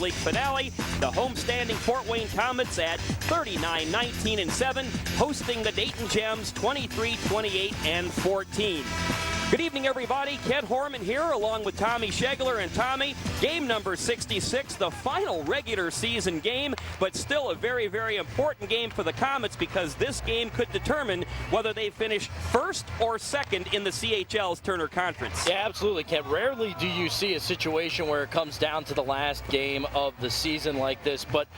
League finale. The homestanding Fort Wayne Komets at 39-19-7, hosting the Dayton Gems 23-28-14. Good evening, everybody. Kent Horman here, along with Tommy Schegler. And Tommy, game number 66, the final regular season game, but still a very, very important game for the Komets because this game could determine whether they finish first or second in the CHL's Turner Conference. Yeah, absolutely, Kent. Rarely do you see a situation where it comes down to the last game of the season like this, but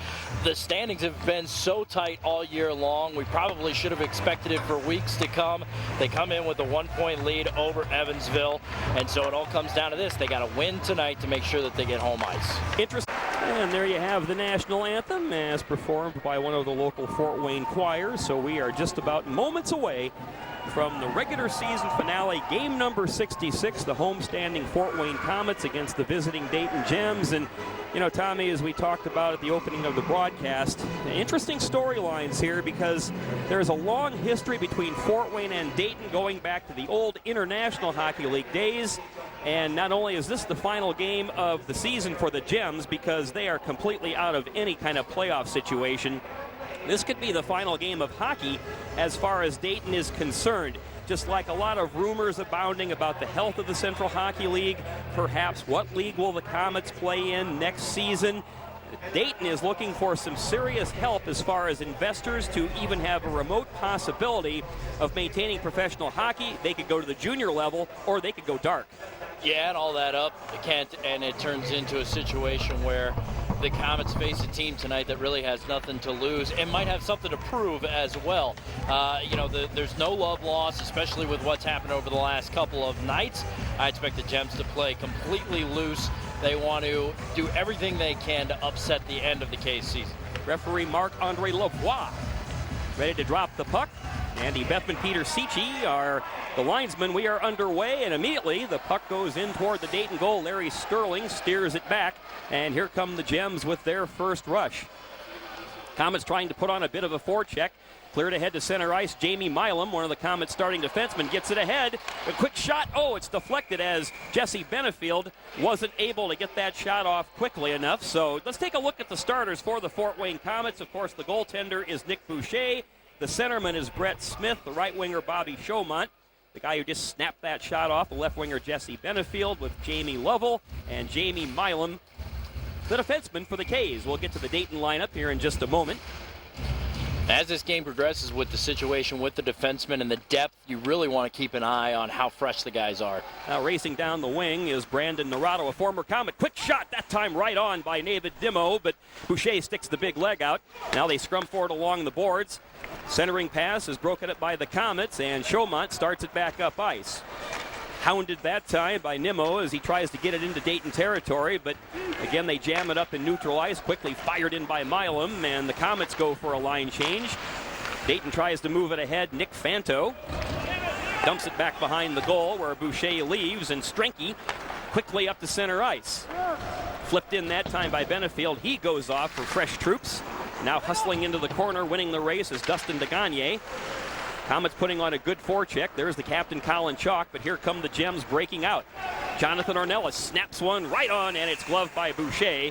the standings have been so tight all year long. We probably should have expected it for weeks to come. They come in with a 1-point lead over Evansville, and so it all comes down to this. They got to win tonight to make sure that they get home ice. Interesting. And there you have the national anthem as performed by one of the local Fort Wayne choirs. So we are just about moments away from the regular season finale, game number 66, the homestanding Fort Wayne Komets against the visiting Dayton Gems. And, you know, Tommy, as we talked about at the opening of the broadcast, interesting storylines here because there's a long history between Fort Wayne and Dayton going back to the old International Hockey League days. And not only is this the final game of the season for the Gems because they are completely out of any kind of playoff situation, this could be the final game of hockey as far as Dayton is concerned. Just like a lot of rumors abounding about the health of the Central Hockey League, perhaps what league will the Komets play in next season? Dayton is looking for some serious help as far as investors to even have a remote possibility of maintaining professional hockey. They could go to the junior level or they could go dark. You add all that up, Kent, and it turns into a situation where the Komets face a team tonight that really has nothing to lose and might have something to prove as well. There's no love lost, especially with what's happened over the last couple of nights. I expect the Gems to play completely loose. They want to do everything they can to upset the end of the K's season. Referee Marc-Andre Lavoie ready to drop the puck. Andy Bethman, Peter Sicci are the linesmen. We are underway, and immediately the puck goes in toward the Dayton goal. Larry Sterling steers it back, and here come the Gems with their first rush. Komets trying to put on a bit of a forecheck. Cleared ahead to center ice. Jamie Milam, one of the Komets starting defensemen, gets it ahead. A quick shot. Oh, it's deflected as Jesse Benefield wasn't able to get that shot off quickly enough. So let's take a look at the starters for the Fort Wayne Komets. Of course, the goaltender is Nick Boucher. The centerman is Brett Smith. The right winger, Bobby Chaumont. The guy who just snapped that shot off, the left winger, Jesse Benefield, with Jamie Lovell and Jamie Milam, the defenseman for the K's. We'll get to the Dayton lineup here in just a moment. As this game progresses with the situation with the defensemen and the depth, you really want to keep an eye on how fresh the guys are. Now racing down the wing is Brandon Naurato, a former Komet. Quick shot, that time right on by David Dimmo, but Boucher sticks the big leg out. Now they scrum forward along the boards. Centering pass is broken up by the Komets, and Chaumont starts it back up ice. Hounded that time by Nimmo as he tries to get it into Dayton territory, but again they jam it up in neutral ice, quickly fired in by Milam, and the Komets go for a line change. Dayton tries to move it ahead. Nick Fanto dumps it back behind the goal where Boucher leaves, and Strenke quickly up to center ice. Flipped in that time by Benefield. He goes off for fresh troops. Now hustling into the corner, winning the race is Dustin DeGagne. Komets putting on a good forecheck. There's the captain, Colin Chaulk, but here come the Gems breaking out. Jonathan Ornelas snaps one right on, and it's gloved by Boucher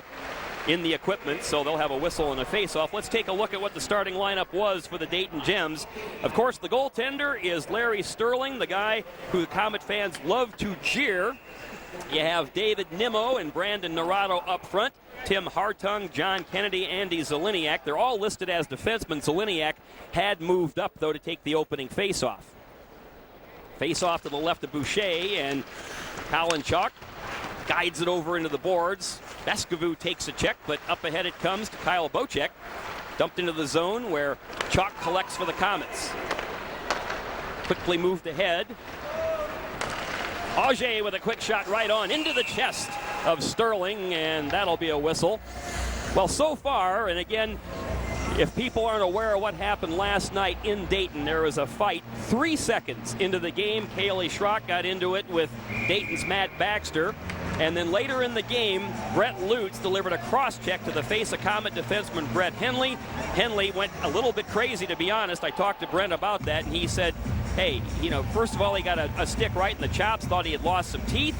in the equipment, so they'll have a whistle and a face-off. Let's take a look at what the starting lineup was for the Dayton Gems. Of course, the goaltender is Larry Sterling, the guy who the Komet fans love to jeer. You have David Nimmo and Brandon Naurato up front. Tim Hartung, John Kennedy, Andy Zeliniak. They're all listed as defensemen. Zeliniak had moved up, though, to take the opening face-off. Face-off to the left of Boucher, and Colin Chaulk guides it over into the boards. Vaskivuo takes a check, but up ahead it comes to Kyle Bocek. Dumped into the zone where Chaulk collects for the Komets. Quickly moved ahead. Auger with a quick shot right on into the chest of Sterling, and that'll be a whistle. Well, so far, and again, if people aren't aware of what happened last night in Dayton, there was a fight 3 seconds into the game. Kaylee Schrock got into it with Dayton's Matt Baxter. And then later in the game, Brett Lutz delivered a cross-check to the face of Komet defenseman Brett Henley. Henley went a little bit crazy, to be honest. I talked to Brent about that, and he said, hey, you know, first of all, he got a stick right in the chops, thought he had lost some teeth.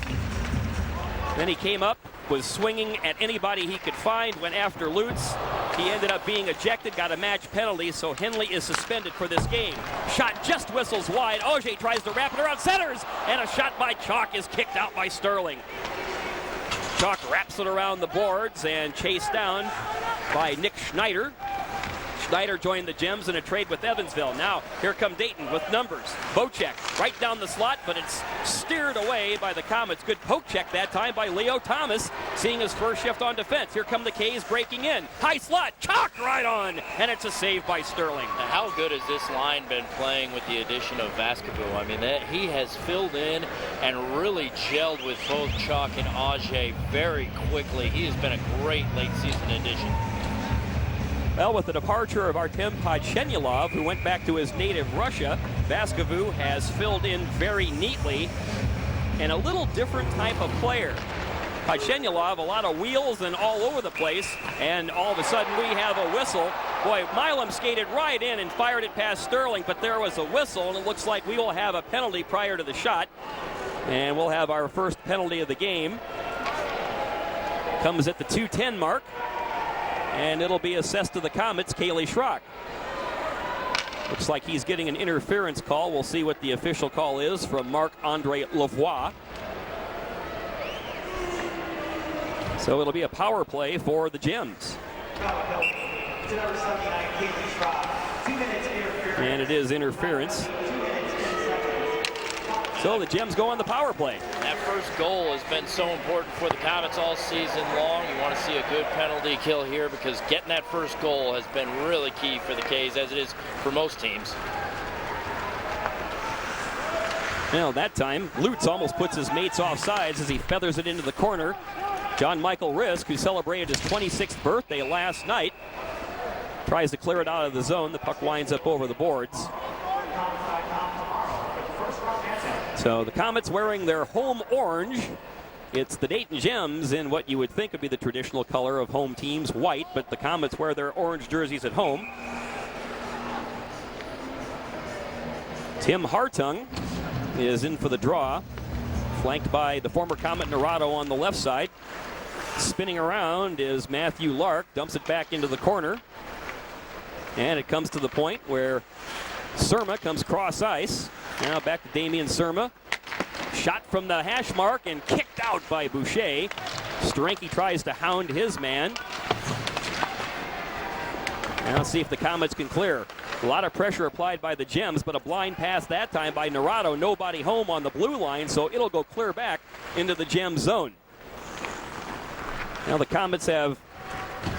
Then he came up, was swinging at anybody he could find, went after Lutz. He ended up being ejected, got a match penalty, so Henley is suspended for this game. Shot just whistles wide. Auger tries to wrap it around centers, and a shot by Chaulk is kicked out by Sterling. Chaulk wraps it around the boards and chased down by Nick Schneider. Schneider joined the Gems in a trade with Evansville. Now, here come Dayton with numbers. Boucher right down the slot, but it's steered away by the Komets. Good poke check that time by Leo Thomas, seeing his first shift on defense. Here come the K's breaking in. High slot, Chaulk right on, and it's a save by Sterling. Now, how good has this line been playing with the addition of Vaskivuo? I mean, he has filled in and really gelled with both Chaulk and Auger very quickly. He has been a great late season addition. Well, with the departure of Artem Podchenyelov, who went back to his native Russia, Vaskivuo has filled in very neatly, and a little different type of player. Podchenyelov, a lot of wheels and all over the place, and all of a sudden we have a whistle. Boy, Milam skated right in and fired it past Sterling, but there was a whistle, and it looks like we will have a penalty prior to the shot, and we'll have our first penalty of the game. Comes at the 2:10 mark. And it'll be assessed to the Komets, Kaylee Schrock. Looks like he's getting an interference call. We'll see what the official call is from Marc-Andre Lavoie. So it'll be a power play for the Gems. And it is interference. So the Gems go on the power play. That first goal has been so important for the Komets all season long. You want to see a good penalty kill here because getting that first goal has been really key for the K's, as it is for most teams. Well, that time, Lutz almost puts his mates off sides as he feathers it into the corner. John Michael Risk, who celebrated his 26th birthday last night, tries to clear it out of the zone. The puck winds up over the boards. So the Komets wearing their home orange. It's the Dayton Gems in what you would think would be the traditional color of home teams, white, but the Komets wear their orange jerseys at home. Tim Hartung is in for the draw, flanked by the former Komet Narado on the left side. Spinning around is Matthew Lark, dumps it back into the corner. And it comes to the point where Surma comes cross ice. Now back to Damian Surma. Shot from the hash mark and kicked out by Boucher. Steranke tries to hound his man. Now let's see if the Komets can clear. A lot of pressure applied by the Gems, but a blind pass that time by Narado. Nobody home on the blue line, so it'll go clear back into the Gem zone. Now the Komets have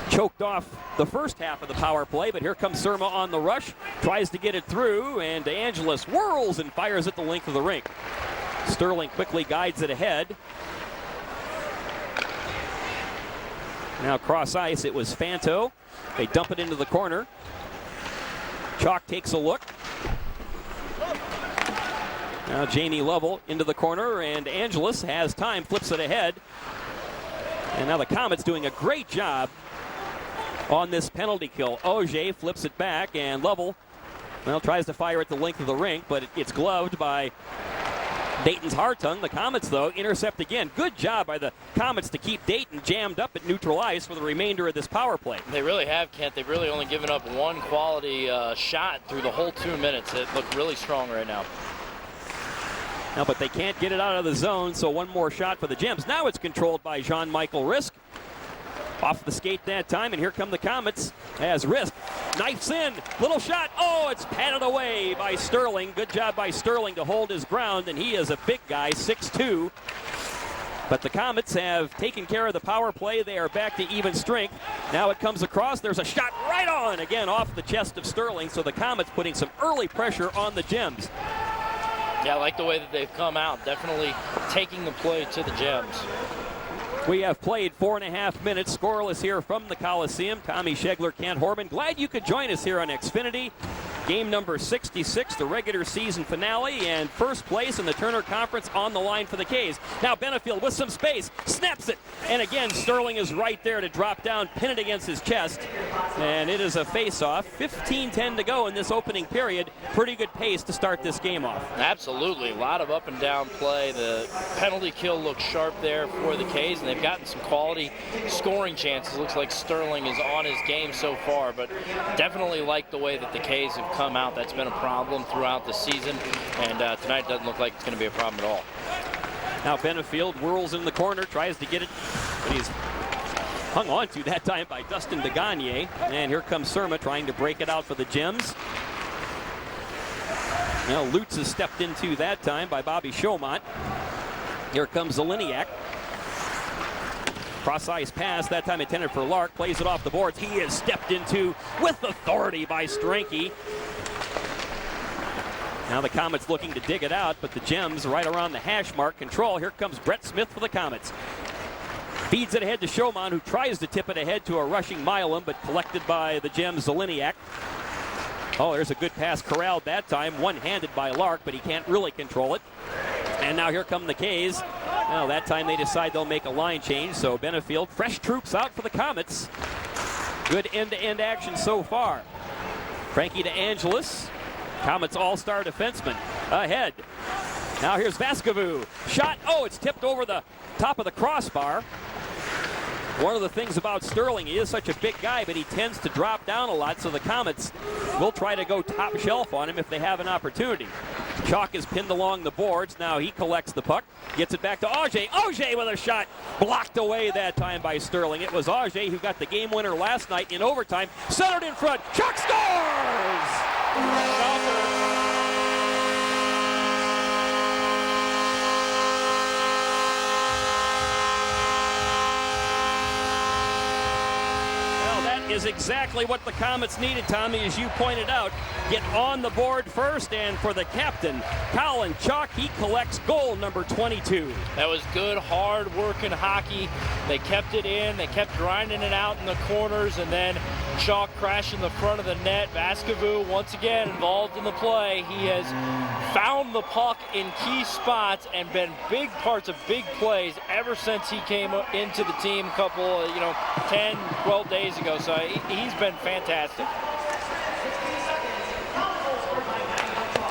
choked off the first half of the power play, but here comes Surma on the rush, tries to get it through, and DeAngelis whirls and fires at the length of the rink. Sterling quickly guides it ahead. Now cross ice, it was Fanto. They dump it into the corner. Chaulk takes a look. Now Jamie Lovell into the corner, and Angelis has time, flips it ahead. And now the Komets doing a great job on this penalty kill. Auger flips it back, and Lovell, well, tries to fire at the length of the rink, but it's gloved by Dayton's Hartung. The Komets, though, intercept again. Good job by the Komets to keep Dayton jammed up at neutral ice for the remainder of this power play. They really have, Kent. They've really only given up one quality shot through the whole 2 minutes. It looked really strong right now. Now, but they can't get it out of the zone, so one more shot for the Gems. Now it's controlled by Jean-Michael Risk. Off the skate that time, and here come the Komets as Risk knifes in. Little shot. Oh, it's patted away by Sterling. Good job by Sterling to hold his ground, and he is a big guy, 6'2". But the Komets have taken care of the power play. They are back to even strength. Now it comes across. There's a shot right on, again off the chest of Sterling. So the Komets putting some early pressure on the Gems. Yeah, I like the way that they've come out. Definitely taking the play to the Gems. We have played 4.5 minutes, scoreless here from the Coliseum. Tommy Schegler, Kent Horman. Glad you could join us here on Xfinity. Game number 66, the regular season finale, and first place in the Turner Conference on the line for the K's. Now Benefield with some space, snaps it, and again Sterling is right there to drop down, pin it against his chest, and it is a face-off. 15-10 to go in this opening period. Pretty good pace to start this game off. Absolutely, a lot of up and down play. The penalty kill looks sharp there for the K's, and they've gotten some quality scoring chances. Looks like Sterling is on his game so far, but definitely like the way that the K's have come out. That's been a problem throughout the season, and tonight doesn't look like it's going to be a problem at all. Now Benefield whirls in the corner, tries to get it, but he's hung on to that time by Dustin DeGagne, and here comes Surma trying to break it out for the Gems. Now Lutz is stepped into that time by Bobby Chaumont. Here comes Zeliniak. Cross-ice pass, that time intended for Lark, plays it off the boards. He is stepped into with authority by Stranke. Now the Komets looking to dig it out, but the Gems right around the hash mark control. Here comes Brett Smith for the Komets. Feeds it ahead to Chaumont, who tries to tip it ahead to a rushing Milam, but collected by the Gems' Zeliniak. Oh, there's a good pass corralled that time, one-handed by Lark, but he can't really control it. And now here come the K's. Well, that time they decide they'll make a line change, so Benefield, fresh troops out for the Komets. Good end-to-end action so far. Frankie DeAngelis, Komets all-star defenseman, ahead. Now here's Vaskivuo. Shot, oh, it's tipped over the top of the crossbar. One of the things about Sterling, he is such a big guy, but he tends to drop down a lot, so the Komets will try to go top shelf on him if they have an opportunity. Chaulk is pinned along the boards. Now he collects the puck, gets it back to Auger. Auger with a shot, blocked away that time by Sterling. It was Auger who got the game winner last night in overtime. Centered in front, Chaulk scores! Is exactly what the Komets needed, Tommy, as you pointed out. Get on the board first, and for the captain, Colin Chaulk, he collects goal number 22. That was good, hard-working hockey. They kept it in, they kept grinding it out in the corners, and then Chaulk crashing the front of the net. Vaskivuo once again involved in the play. He has found the puck in key spots and been big parts of big plays ever since he came into the team a couple, 10, 12 days ago. So he's been fantastic.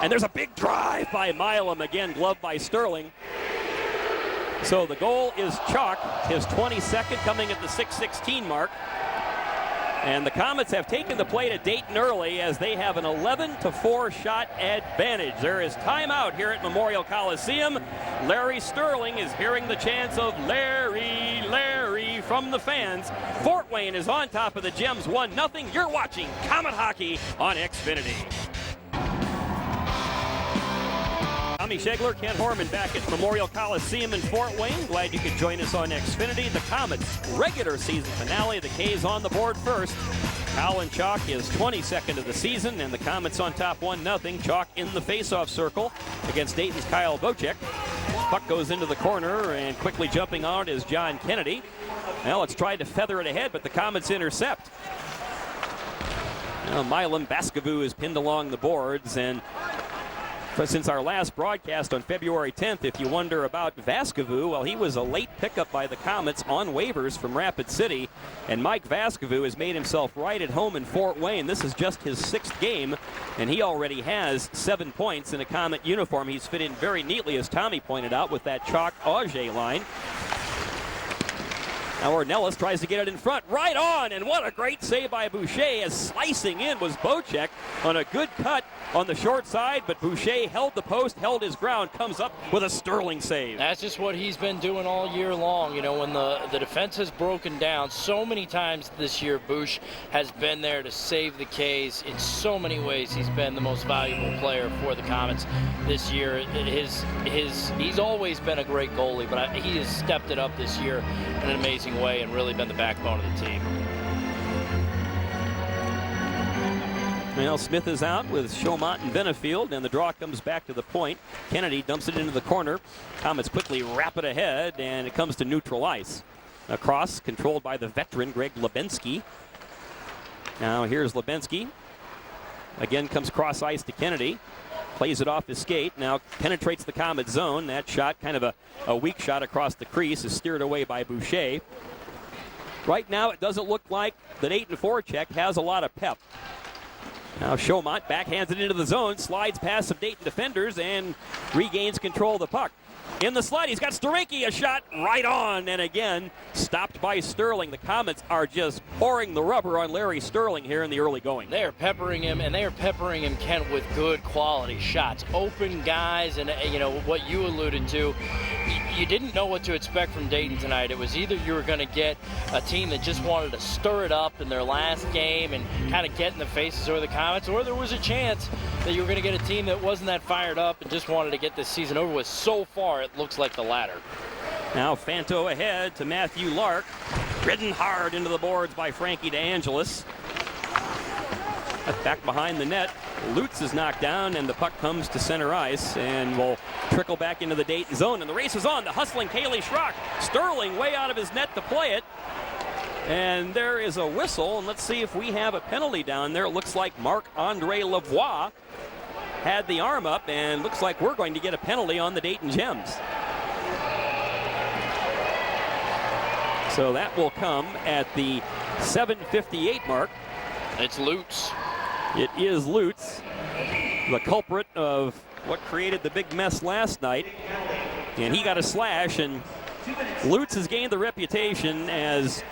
And there's a big drive by Milam, again gloved by Sterling. So the goal is Chaulk, his 22nd, coming at the 6:16 mark. And the Komets have taken the play to Dayton early as they have an 11-4 shot advantage. There is timeout here at Memorial Coliseum. Larry Sterling is hearing the chants of Larry, Larry from the fans. Fort Wayne is on top of the Gems 1-0. You're watching Komet Hockey on Xfinity. Tommy Schegler, Ken Horman back at Memorial Coliseum in Fort Wayne. Glad you could join us on Xfinity. The Komets regular season finale. The K's on the board first. Colin Chaulk is 22nd of the season, and the Komets on top 1-0. Chaulk in the faceoff circle against Dayton's Kyle Boucher. Puck goes into the corner, and quickly jumping out is John Kennedy. Well, it's tried to feather it ahead, but the Komets intercept. Now Milam Vaskivuo is pinned along the boards, and since our last broadcast on February 10th, if you wonder about Vaskivuo, well, he was a late pickup by the Komets on waivers from Rapid City, and Mike Vaskivuo has made himself right at home in Fort Wayne. This is just his 6th game, and he already has 7 points in a Komet uniform. He's fit in very neatly, as Tommy pointed out, with that Chaulk-Auger line. Now Ornelas tries to get it in front, right on, and what a great save by Boucher, as slicing in was Bocek on a good cut on the short side, but Boucher held the post, held his ground, comes up with a sterling save. That's just what he's been doing all year long. When the defense has broken down so many times this year, Boucher has been there to save the K's in so many ways. He's been the most valuable player for the Komets this year. He's always been a great goalie, but he has stepped it up this year in an amazing way and really been the backbone of the team. Well, Smith is out with Chaumont and Benefield, and the draw comes back to the point. Kennedy dumps it into the corner. Komets quickly wrap it ahead, and it comes to neutral ice. Across, controlled by the veteran Greg Lebensky. Now here's Lebensky. Again comes cross ice to Kennedy. Plays it off his skate. Now penetrates the Komets zone. That shot, kind of a weak shot across the crease, is steered away by Boucher. Right now, it doesn't look like the Dayton forecheck has a lot of pep. Now Chaumont backhands it into the zone, slides past some Dayton defenders, and regains control of the puck. In the slide, he's got Steranki, a shot right on, and again, stopped by Sterling. The Komets are just pouring the rubber on Larry Sterling here in the early going. They are peppering him, and they are peppering him, Kent, with good quality shots. Open guys, and what you alluded to, you didn't know what to expect from Dayton tonight. It was either you were going to get a team that just wanted to stir it up in their last game and kind of get in the faces of the Komets, or there was a chance that you were going to get a team that wasn't that fired up and just wanted to get this season over with. So far, it looks like the latter. Now Fanto ahead to Matthew Lark. Ridden hard into the boards by Frankie DeAngelis. Back behind the net. Lutz is knocked down, and the puck comes to center ice and will trickle back into the Dayton zone. And the race is on. The hustling Kaylee Schrock. Sterling way out of his net to play it. And there is a whistle, and let's see if we have a penalty down there. It looks like Marc-Andre Lavoie had the arm up, and looks like we're going to get a penalty on the Dayton Gems. So that will come at the 7:58 mark. It's Lutz. It is Lutz, the culprit of what created the big mess last night. And he got a slash, and Lutz has gained the reputation as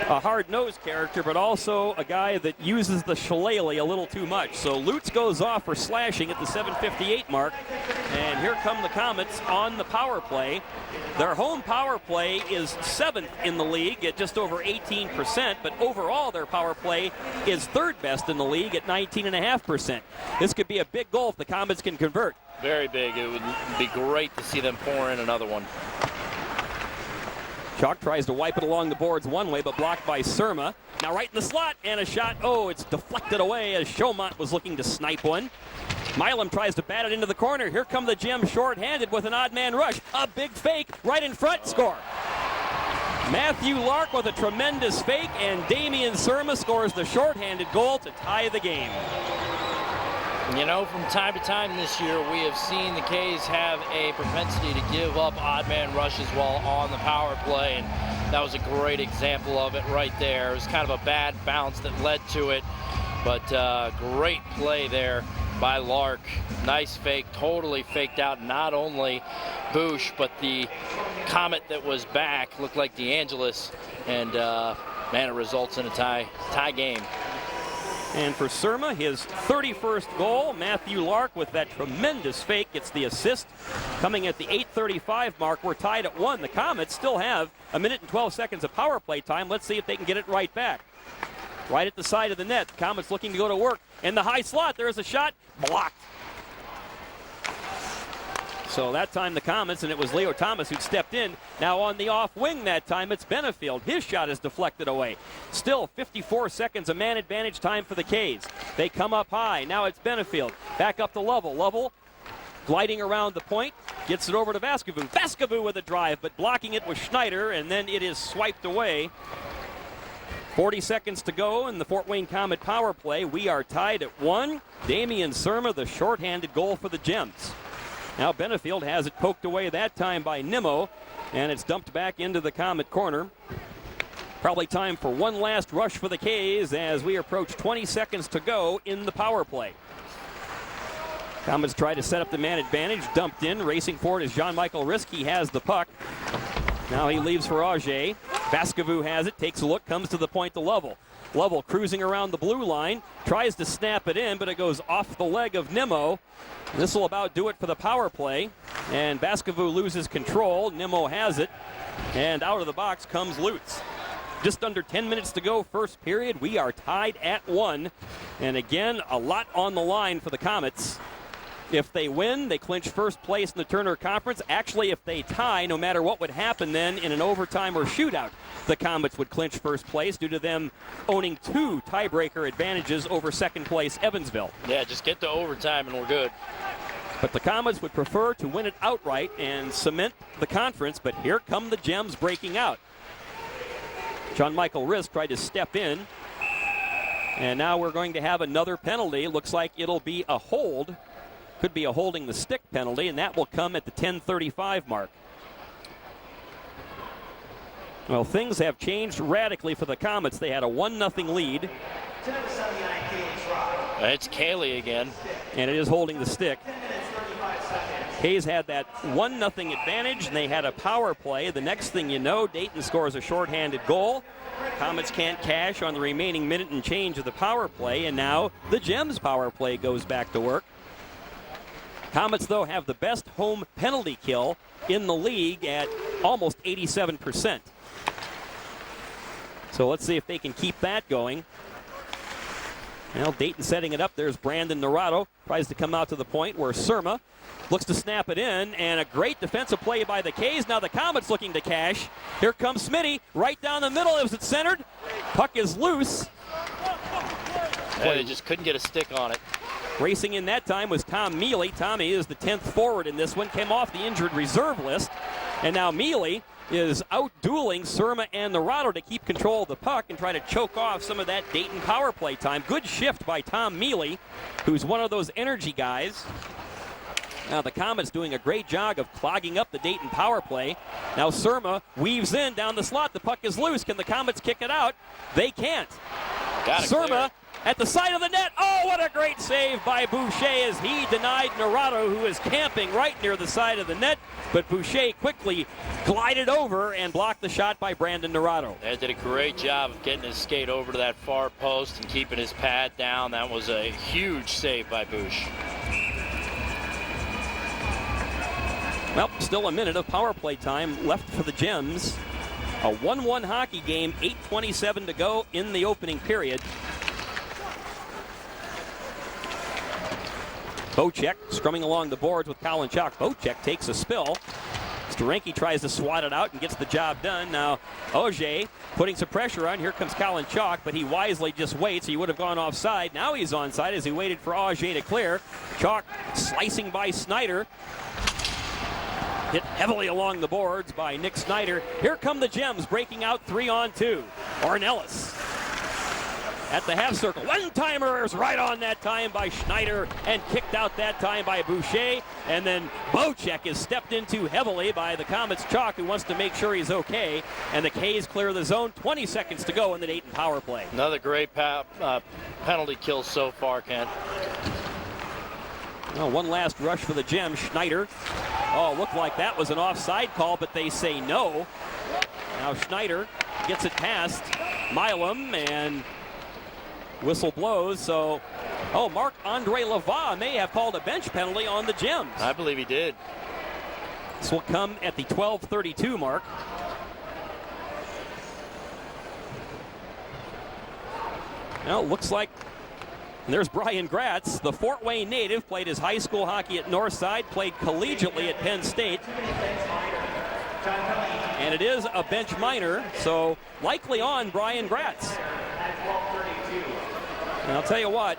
a hard-nosed character, but also a guy that uses the shillelagh a little too much. So Lutz goes off for slashing at the 7:58 mark, and here come the Komets on the power play. Their home power play is 7th in the league at just over 18%, but overall their power play is 3rd best in the league at 19.5%. This could be a big goal if the Komets can convert. Very big. It would be great to see them pour in another one. Chaulk tries to wipe it along the boards one way, but blocked by Surma. Now right in the slot, and a shot. Oh, it's deflected away as Chaumont was looking to snipe one. Milam tries to bat it into the corner. Here come the Gems short-handed with an odd man rush. A big fake right in front, score. Matthew Lark with a tremendous fake, and Damian Surma scores the short-handed goal to tie the game. You know, from time to time this year, we have seen the K's have a propensity to give up odd man rushes while on the power play, and that was a great example of it right there. It was kind of a bad bounce that led to it, but great play there by Lark. Nice fake, totally faked out not only Boucher, but the Komet that was back looked like DeAngelis, and man, it results in a tie game. And for Surma, his 31st goal. Matthew Lark with that tremendous fake gets the assist. Coming at the 8:35 mark, we're tied at 1. The Komets still have 1 minute and 12 seconds of power play time. Let's see if they can get it right back. Right at the side of the net, the Komets looking to go to work. In the high slot, there's a shot, blocked. So that time the Komets, and it was Leo Thomas who stepped in. Now on the off wing that time, it's Benefield. His shot is deflected away. Still 54 seconds of man advantage time for the K's. They come up high. Now it's Benefield. Back up to Lovell. Lovell gliding around the point. Gets it over to Vaskivuo. Vaskivuo with a drive, but blocking it was Schneider, and then it is swiped away. 40 seconds to go in the Fort Wayne Komet power play. We are tied at 1. Damian Surma, the shorthanded goal for the Gems. Now Benefield has it poked away that time by Nimmo, and it's dumped back into the Komet corner. Probably time for one last rush for the K's as we approach 20 seconds to go in the power play. Komets try to set up the man advantage, dumped in, racing forward is Jean-Michel Risk. He has the puck. Now he leaves for Auger. Vaskivuo has it, takes a look, comes to the point to Lovell. Lovell cruising around the blue line, tries to snap it in, but it goes off the leg of Nimmo. This will about do it for the power play, and Vaskivuo loses control. Nimmo has it, and out of the box comes Lutz. Just under 10 minutes to go, first period. We are tied at 1, and again, a lot on the line for the Komets. If they win, they clinch first place in the Turner Conference. Actually, if they tie, no matter what would happen then in an overtime or shootout, the Komets would clinch first place due to them owning 2 tiebreaker advantages over second place Evansville. Yeah, just get to overtime and we're good. But the Komets would prefer to win it outright and cement the conference, but here come the Gems breaking out. Jean-Michel Risk tried to step in. And now we're going to have another penalty. Looks like it'll be a hold. Could be a holding the stick penalty, and that will come at the 10:35 mark. Well, things have changed radically for the Komets. They had a 1-0 lead. It's Cayley again. And it is holding the stick. Hayes had that 1-0 advantage, and they had a power play. The next thing you know, Dayton scores a shorthanded goal. Komets can't cash on the remaining minute and change of the power play, and now the Gems power play goes back to work. Komets, though, have the best home penalty kill in the league at almost 87%. So let's see if they can keep that going. Well, Dayton setting it up. There's Brandon Naurato. Tries to come out to the point where Surma looks to snap it in, and a great defensive play by the K's. Now the Komets looking to cash. Here comes Smitty, right down the middle. Is it centered? Puck is loose. Yeah, they just couldn't get a stick on it. Racing in that time was Tom Mealy. Tommy is the 10th forward in this one. Came off the injured reserve list. And now Mealy is out-dueling Surma and Naurato to keep control of the puck and try to choke off some of that Dayton power play time. Good shift by Tom Mealy, who's one of those energy guys. Now the Komets doing a great job of clogging up the Dayton power play. Now Surma weaves in down the slot. The puck is loose. Can the Komets kick it out? They can't. Surma at the side of the net. Oh, what a great save by Boucher as he denied Naurato, who is camping right near the side of the net. But Boucher quickly glided over and blocked the shot by Brandon Naurato. They did a great job of getting his skate over to that far post and keeping his pad down. That was a huge save by Boucher. Well, still a minute of power play time left for the Gems. A 1-1 hockey game, 8:27 to go in the opening period. Boucher strumming along the boards with Colin Chaulk. Boucher takes a spill. Steranke tries to swat it out and gets the job done. Now Auger putting some pressure on. Here comes Colin Chaulk, but he wisely just waits. He would have gone offside. Now he's onside as he waited for Auger to clear. Chaulk slicing by Snyder. Hit heavily along the boards by Nick Snyder. Here come the Gems breaking out 3-on-2. Ornelas at the half circle. One-timer is right on that time by Schneider and kicked out that time by Boucher. And then Boucher is stepped into heavily by the Komets' Chaulk, who wants to make sure he's okay. And the K's clear the zone. 20 seconds to go in the Dayton power play. Another great penalty kill so far, Kent. Well, one last rush for the Gems. Schneider. Oh, looked like that was an offside call, but they say no. Now Schneider gets it past Milam, and whistle blows. So, Marc-Andre Lavoie may have called a bench penalty on the Gems. I believe he did. This will come at the 12:32 mark. Well, looks like there's Brian Gratz, the Fort Wayne native, played his high school hockey at Northside, played collegiately at Penn State. And it is a bench minor, so likely on Brian Gratz. And I'll tell you what,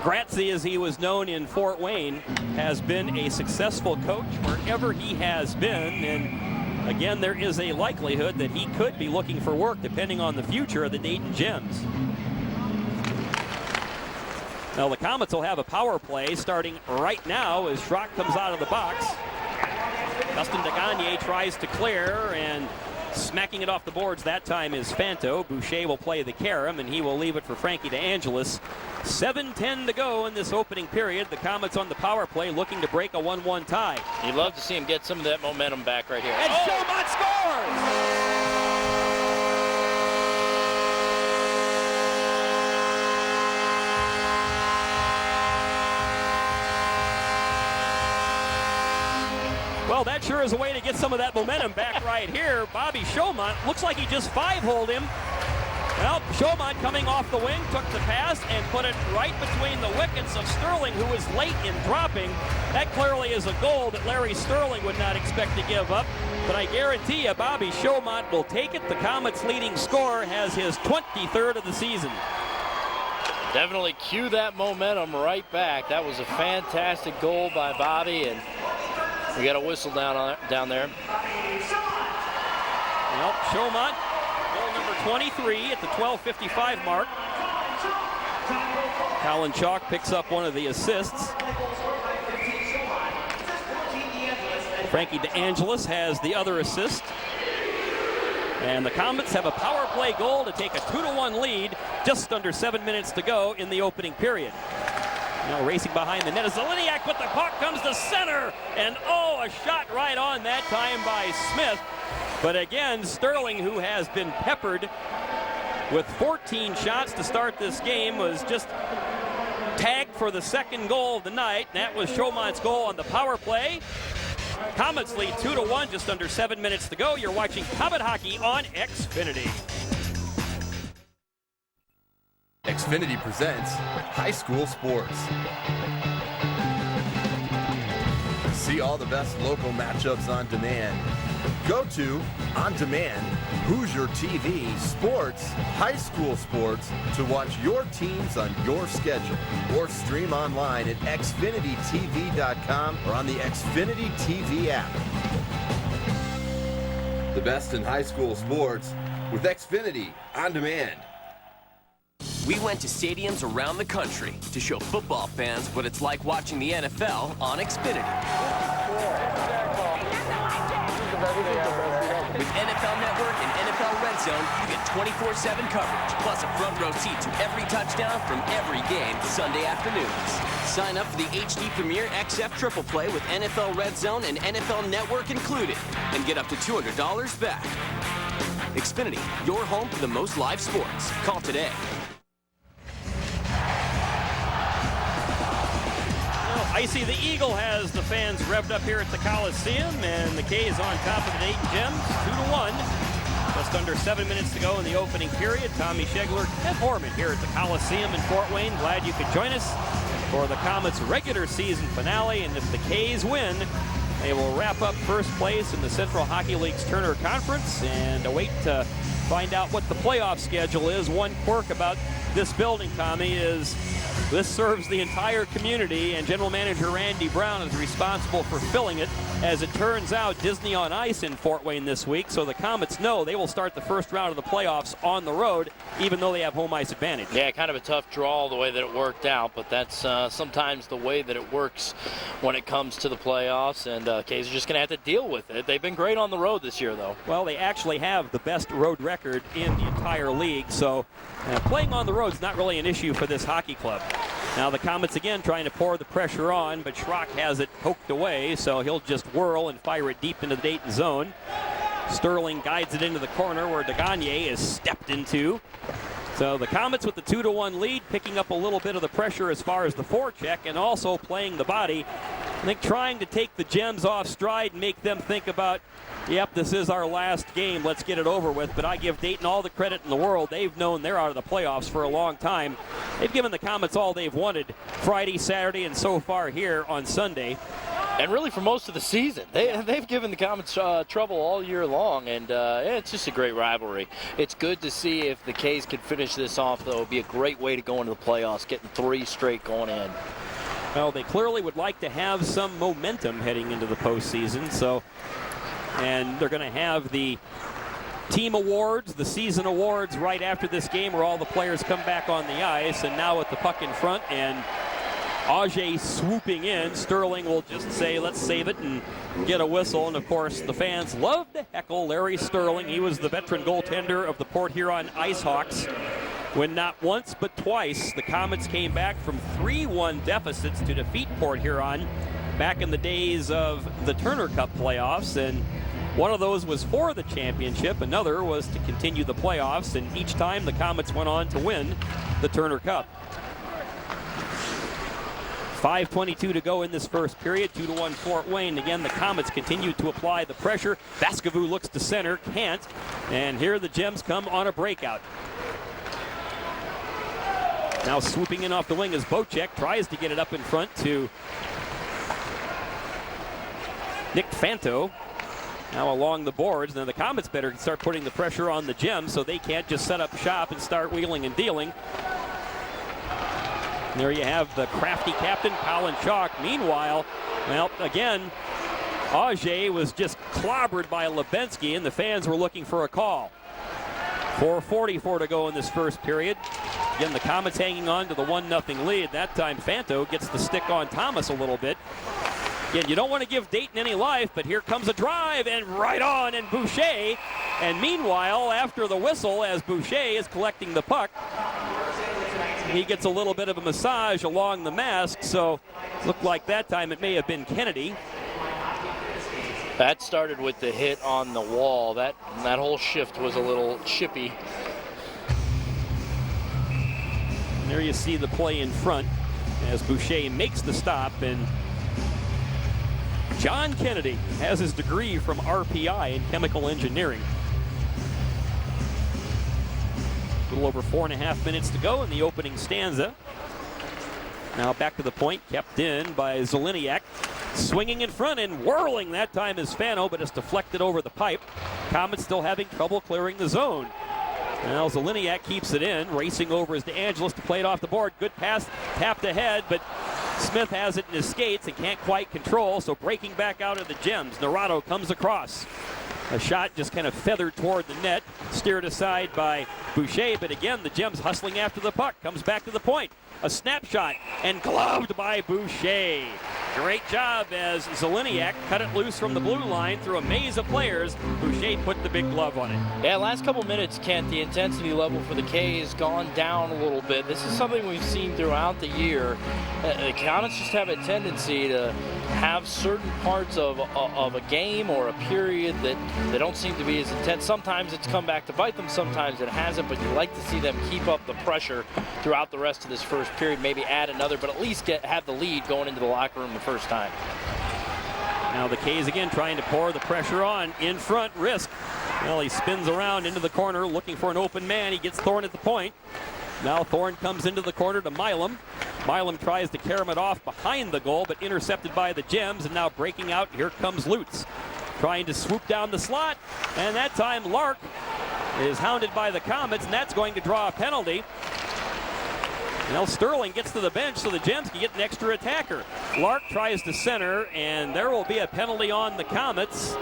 Gratzy, as he was known in Fort Wayne, has been a successful coach wherever he has been. And again, there is a likelihood that he could be looking for work depending on the future of the Dayton Gems. Now the Komets will have a power play starting right now as Schrock comes out of the box. Dustin DeGagne tries to clear, and smacking it off the boards that time is Fanto. Boucher will play the carom, and he will leave it for Frankie DeAngelis. 7:10 to go in this opening period. The Komets on the power play looking to break a 1-1 tie. You'd love to see him get some of that momentum back right here. And Chaumont scores! Well, that sure is a way to get some of that momentum back right here. Bobby Chaumont looks like he just 5-holed him. Well, Chaumont coming off the wing, took the pass and put it right between the wickets of Sterling, who was late in dropping. That clearly is a goal that Larry Sterling would not expect to give up. But I guarantee you, Bobby Chaumont will take it. The Komets' leading scorer has his 23rd of the season. Definitely cue that momentum right back. That was a fantastic goal by Bobby, and we got a whistle down there. Well, Chaumont, goal number 23 at the 12:55 mark. Chaulk picks up one of the assists. Frankie DeAngelis has the other assist. And the Komets have a power play goal to take a 2-1 lead, just under 7 minutes to go in the opening period. Now racing behind the net is Zeliniak, but the puck comes to center. And oh, a shot right on that time by Smith. But again, Sterling, who has been peppered with 14 shots to start this game, was just tagged for the second goal of the night. That was Chaumont's goal on the power play. Komets lead 2-1, just under 7 minutes to go. You're watching Komet Hockey on Xfinity. Xfinity presents High School Sports. See all the best local matchups on demand. Go to On Demand, Hoosier TV, Sports, High School Sports to watch your teams on your schedule. Or stream online at xfinitytv.com or on the Xfinity TV app. The best in high school sports with Xfinity On Demand. We went to stadiums around the country to show football fans what it's like watching the NFL on Xfinity. With NFL Network and NFL Red Zone, you get 24/7 coverage, plus a front row seat to every touchdown from every game Sunday afternoons. Sign up for the HD Premier XF Triple Play with NFL Red Zone and NFL Network included, and get up to $200 back. Xfinity, your home for the most live sports. Call today. Icy the Eagle has the fans revved up here at the Coliseum, and the K is on top of the Dayton Gems, 2-1. Just under 7 minutes to go in the opening period. Tommy Schegler and Orman here at the Coliseum in Fort Wayne. Glad you could join us for the Komets' regular season finale, and if the K's win, they will wrap up first place in the Central Hockey League's Turner Conference and await to find out what the playoff schedule is. One quirk about this building, Tommy, is this serves the entire community, and General Manager Randy Brown is responsible for filling it. As it turns out, Disney on Ice in Fort Wayne this week, so the Komets know they will start the first round of the playoffs on the road, even though they have home ice advantage. Yeah, kind of a tough draw the way that it worked out, but that's sometimes the way that it works when it comes to the playoffs, and K's are just going to have to deal with it. They've been great on the road this year, though. Well, they actually have the best road record in the entire league, so playing on the road is not really an issue for this hockey club. Now the Komets again trying to pour the pressure on, but Schrock has it poked away, so he'll just whirl and fire it deep into the Dayton zone. Sterling guides it into the corner where DeAngelis is stepped into. So the Komets with the 2-1 lead, picking up a little bit of the pressure as far as the forecheck and also playing the body. I think trying to take the Gems off stride and make them think about, yep, this is our last game, let's get it over with. But I give Dayton all the credit in the world. They've known they're out of the playoffs for a long time. They've given the Komets all they've wanted Friday, Saturday, and so far here on Sunday. And really for most of the season. They've given the Komets trouble all year long, and it's just a great rivalry. It's good to see if the K's could finish this off, though. It would be a great way to go into the playoffs, getting 3 straight going in. Well, they clearly would like to have some momentum heading into the postseason, so, and they're going to have the team awards, the season awards right after this game where all the players come back on the ice, and now with the puck in front and Auger swooping in, Sterling will just say, let's save it and get a whistle. And of course, the fans love to heckle Larry Sterling. He was the veteran goaltender of the Port Huron IceHawks when not once but twice the Komets came back from 3-1 deficits to defeat Port Huron back in the days of the Turner Cup playoffs. And one of those was for the championship. Another was to continue the playoffs. And each time the Komets went on to win the Turner Cup. 5:22 to go in this first period. 2-1 Fort Wayne. Again, the Komets continue to apply the pressure. Vaskivuo looks to center, can't. And here the Gems come on a breakout. Now swooping in off the wing is Boucher. Tries to get it up in front to Nick Fanto. Now along the boards. Now the Komets better start putting the pressure on the Gems so they can't just set up shop and start wheeling and dealing. There you have the crafty captain, Chaulk. Meanwhile, well, again, Auger was just clobbered by Lebensky, and the fans were looking for a call. 4:44 to go in this first period. Again, the Komets hanging on to the 1-0 lead. That time, Fanto gets the stick on Thomas a little bit. Again, you don't want to give Dayton any life, but here comes a drive, and right on, and Boucher. And meanwhile, after the whistle, as Boucher is collecting the puck, he gets a little bit of a massage along the mask, so looked like that time it may have been Kennedy. That started with the hit on the wall. That whole shift was a little chippy. And there you see the play in front as Boucher makes the stop, and John Kennedy has his degree from RPI in chemical engineering. A little over 4.5 minutes to go in the opening stanza. Now back to the point, kept in by Zeliniak. Swinging in front and whirling that time is Fano, but it's deflected over the pipe. Komets still having trouble clearing the zone. Now Zeliniak keeps it in, racing over is DeAngelis to play it off the board. Good pass, tapped ahead, but Smith has it in his skates and can't quite control, so breaking back out of the Gems. Narado comes across. A shot just kind of feathered toward the net, steered aside by Boucher, but again, the Gems hustling after the puck. Comes back to the point. A snapshot, and gloved by Boucher. Great job as Zeliniak cut it loose from the blue line through a maze of players. Boucher put the big glove on it. Yeah, last couple minutes, Kent, the intensity level for the K has gone down a little bit. This is something we've seen throughout the year. The Komets just have a tendency to have certain parts of a game or a period that they don't seem to be as intense. Sometimes it's come back to bite them, sometimes it hasn't, but you like to see them keep up the pressure throughout the rest of this first period, maybe add another, but at least have the lead going into the locker room the first time. Now the K's again trying to pour the pressure on. In front, Risk. Well, he spins around into the corner looking for an open man. He gets Thorne at the point. Now Thorne comes into the corner to Milam. Milam tries to carry it off behind the goal, but intercepted by the Gems, and now breaking out, here comes Lutz. Trying to swoop down the slot, and that time Lark is hounded by the Komets, and that's going to draw a penalty. Now Sterling gets to the bench so the Gems can get an extra attacker. Lark tries to center, and there will be a penalty on the Komets.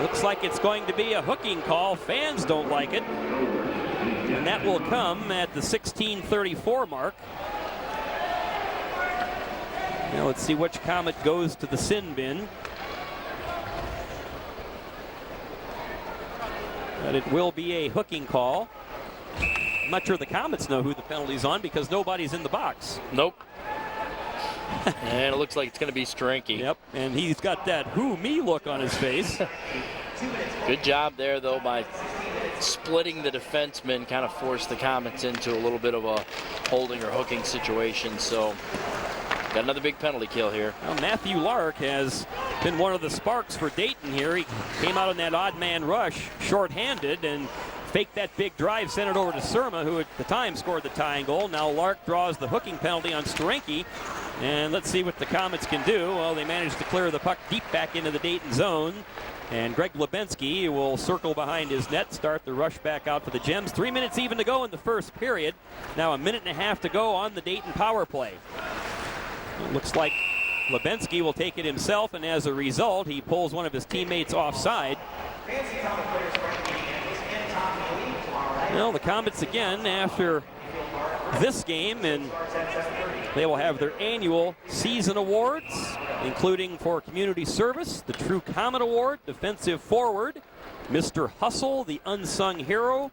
Looks like it's going to be a hooking call. Fans don't like it. And that will come at the 16:34 mark. Now let's see which Komet goes to the sin bin. But it will be a hooking call. I'm not sure the Komets know who the penalty's on because nobody's in the box. Nope. And it looks like it's going to be Stranky. Yep, and he's got that who me look on his face. Good job there, though, by splitting the defenseman, kind of forced the Komets into a little bit of a holding or hooking situation. So got another big penalty kill here. Well, Matthew Lark has been one of the sparks for Dayton here. He came out on that odd man rush, shorthanded, and faked that big drive, sent it over to Surma, who at the time scored the tying goal. Now Lark draws the hooking penalty on Steranke. And let's see what the Komets can do. Well, they managed to clear the puck deep back into the Dayton zone. And Greg Lebensky will circle behind his net, start the rush back out for the Gems. 3 minutes even to go in the first period. Now a minute and a half to go on the Dayton power play. It looks like Lebensky will take it himself, and as a result, he pulls one of his teammates offside. Well, the Komets again after this game, and they will have their annual season awards, including for community service, the True Komet Award, Defensive Forward, Mr. Hustle, the Unsung Hero,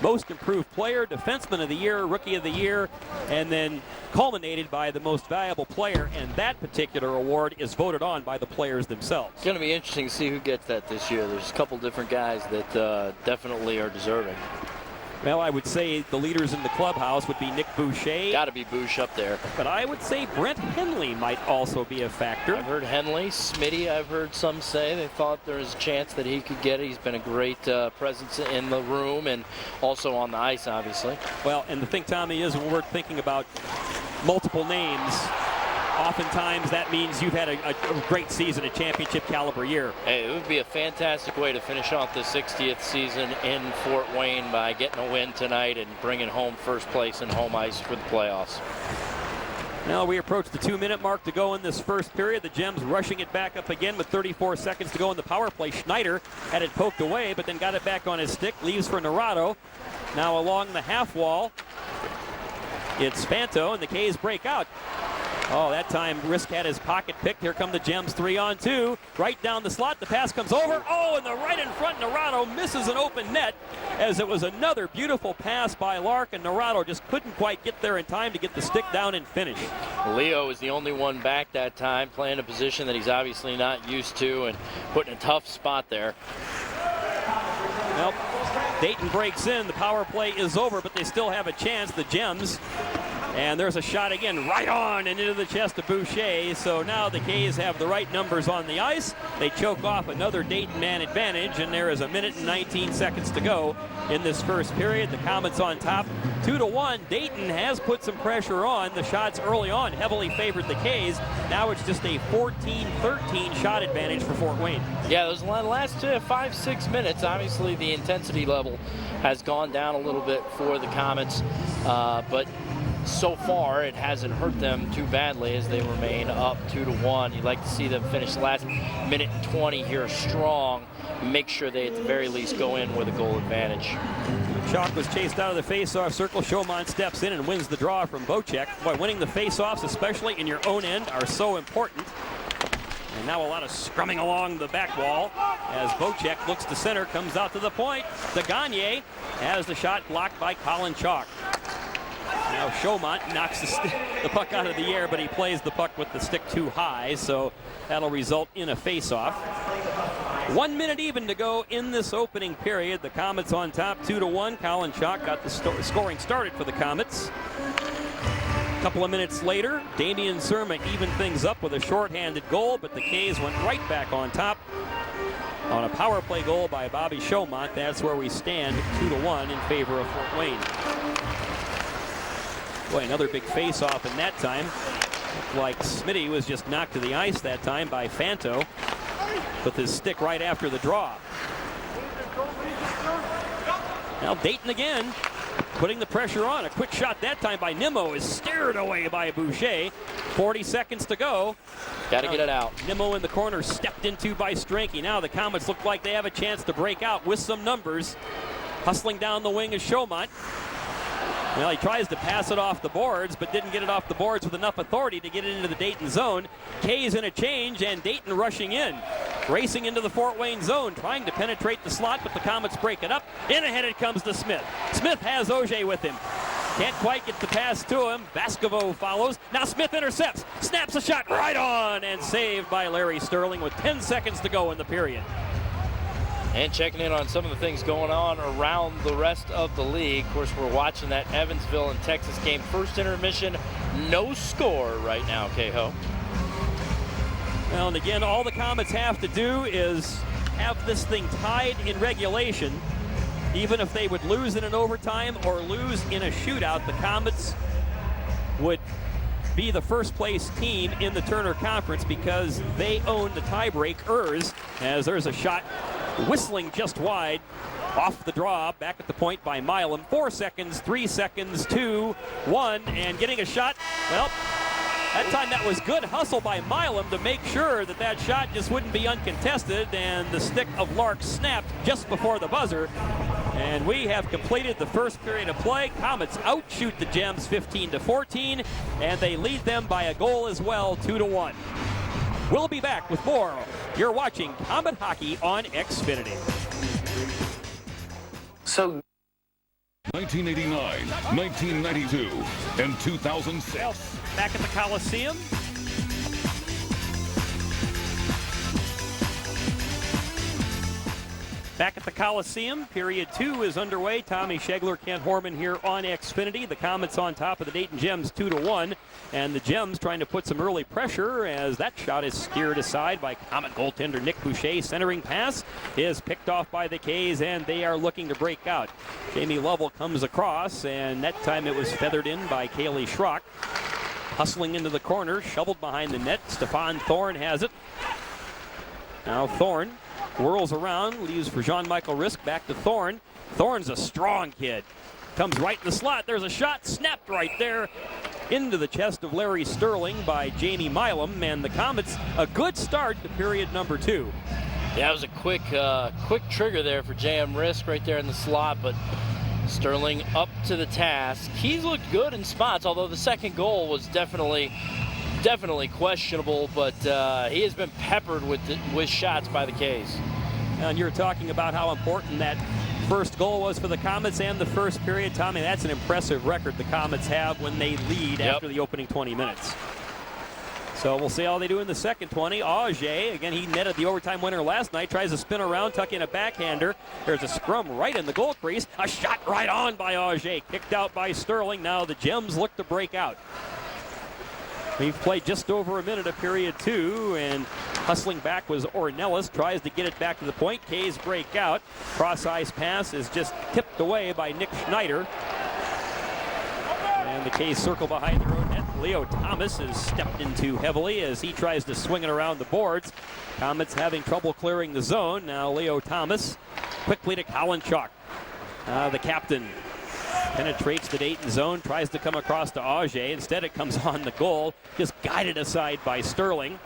Most Improved Player, Defenseman of the Year, Rookie of the Year, and then culminated by the Most Valuable Player, and that particular award is voted on by the players themselves. It's going to be interesting to see who gets that this year. There's a couple different guys that definitely are deserving. Well, I would say the leaders in the clubhouse would be Nick Boucher. Got to be Boucher up there. But I would say Brent Henley might also be a factor. I've heard Henley. Smitty, I've heard some say they thought there was a chance that he could get it. He's been a great presence in the room and also on the ice, obviously. Well, and the thing, Tommy, is when we're thinking about multiple names, oftentimes that means you've had a great season, a championship caliber year. Hey, it would be a fantastic way to finish off the 60th season in Fort Wayne by getting a win tonight and bringing home first place in home ice for the playoffs. Now we approach the 2-minute mark to go in this first period. The Gems rushing it back up again with 34 seconds to go in the power play. Schneider had it poked away, but then got it back on his stick. Leaves for Naurato. Now along the half wall, it's Fanto, and the K's break out. Oh, that time Risk had his pocket picked. Here come the Gems 3-on-2. Right down the slot. The pass comes over. Oh, and the right in front, Naurato misses an open net, as it was another beautiful pass by Lark, and Naurato just couldn't quite get there in time to get the stick down and finish. Leo is the only one back that time, playing a position that he's obviously not used to and put in a tough spot there. Well, Dayton breaks in. The power play is over, but they still have a chance, the Gems. And there's a shot again, right on and into the chest of Boucher. So now the K's have the right numbers on the ice. They choke off another Dayton man advantage, and there is 1 minute and 19 seconds to go in this first period. The Komets on top, 2-1. Dayton has put some pressure on. The shots early on heavily favored the K's. Now it's just a 14-13 shot advantage for Fort Wayne. Yeah, those last 5-6 minutes, obviously the intensity level has gone down a little bit for the Komets, but so far it hasn't hurt them too badly as they remain up 2-1. You'd like to see them finish the last 1:20 here strong, make sure they at the very least go in with a goal advantage. Chaulk was chased out of the face-off circle. Chaumont steps in and wins the draw from Boucher. Boy, winning the face-offs, especially in your own end, are so important. And now a lot of scrumming along the back wall as Boucher looks to center, comes out to the point. DeAngelis has the shot blocked by Colin Chaulk. Now Chaumont knocks the puck out of the air, but he plays the puck with the stick too high, so that'll result in a face-off. 1 minute even to go in this opening period. The Komets on top, 2-1. Colin Chaulk got the scoring started for the Komets. A couple of minutes later, Damian Surma evened things up with a shorthanded goal, but the K's went right back on top on a power play goal by Bobby Chaumont. That's where we stand, 2-1 in favor of Fort Wayne. Boy, another big face-off in that time. Looked like Smitty was just knocked to the ice that time by Fanto with his stick right after the draw. Now Dayton again, putting the pressure on. A quick shot that time by Nimmo is steered away by Boucher. 40 seconds to go. Got to get it out. Nimmo in the corner, stepped into by Stranky. Now the Komets look like they have a chance to break out with some numbers. Hustling down the wing is Chaumont. Well, he tries to pass it off the boards, but didn't get it off the boards with enough authority to get it into the Dayton zone. K's in a change, and Dayton rushing in. Racing into the Fort Wayne zone, trying to penetrate the slot, but the Komets break it up. In ahead it comes to Smith. Smith has Auger with him. Can't quite get the pass to him. Vaskivuo follows. Now Smith intercepts. Snaps a shot right on, and saved by Larry Sterling with 10 seconds to go in the period. And checking in on some of the things going on around the rest of the league. Of course, we're watching that Evansville and Texas game. First intermission, no score right now, Kehoe. Well, and again, all the Komets have to do is have this thing tied in regulation. Even if they would lose in an overtime or lose in a shootout, the Komets would be the first place team in the Turner Conference because they own the tiebreakers, as there's a shot whistling just wide off the draw, back at the point by Milam. 4 seconds, 3 seconds, 2, 1, and getting a shot. Well, that time that was good hustle by Milam to make sure that that shot just wouldn't be uncontested, and the stick of Lark snapped just before the buzzer. And we have completed the first period of play. Komets outshoot the Gems 15-14, and they lead them by a goal as well, 2-1. We'll be back with more. You're watching Komet Hockey on Xfinity. So 1989, 1992, and 2006. Back at the Coliseum. Back at the Coliseum, period 2 is underway. Tommy Schegler, Kent Horman here on Xfinity. The Komets on top of the Dayton Gems 2-1. And the Gems trying to put some early pressure as that shot is steered aside by Komets goaltender Nick Boucher. Centering pass is picked off by the K's, and they are looking to break out. Jamie Lovell comes across, and that time it was feathered in by Kaylee Schrock. Hustling into the corner, shoveled behind the net. Stefan Thorne has it. Now Thorne whirls around, leaves for Jean-Michael Risk, back to Thorne. Thorne's a strong kid. Comes right in the slot. There's a shot snapped right there into the chest of Larry Sterling by Jamie Milam, and the Komets a good start to period number 2. Yeah, it was a quick trigger there for J.M. Risk right there in the slot, but Sterling up to the task. He's looked good in spots, although the second goal was definitely questionable, but he has been peppered with shots by the K's. And you're talking about how important that first goal was for the Komets and the first period. Tommy, that's an impressive record the Komets have when they lead after the opening 20 minutes. So we'll see how they do in the second 20. Auger, again, he netted the overtime winner last night, tries to spin around, tuck in a backhander. There's a scrum right in the goal crease. A shot right on by Auger, kicked out by Sterling. Now the Gems look to break out. We've played just over a minute of period 2, and hustling back was Ornelas, tries to get it back to the point. K's break out. Cross-ice pass is just tipped away by Nick Schneider. And the K's circle behind their own net. Leo Thomas is stepped into heavily as he tries to swing it around the boards. Komets having trouble clearing the zone. Now Leo Thomas quickly to Colin Chaulk. The captain penetrates the Dayton zone, tries to come across to Auger. Instead, it comes on the goal, just guided aside by Sterling.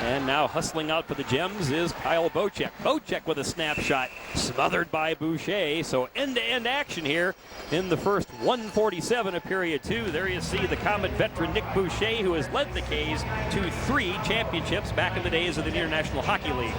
And now hustling out for the Gems is Kyle Boucher. Boucher with a snapshot, smothered by Boucher. So end-to-end action here in the first 1:47 of period 2. There you see the Komet veteran Nick Boucher, who has led the K's to 3 championships back in the days of the International Hockey League.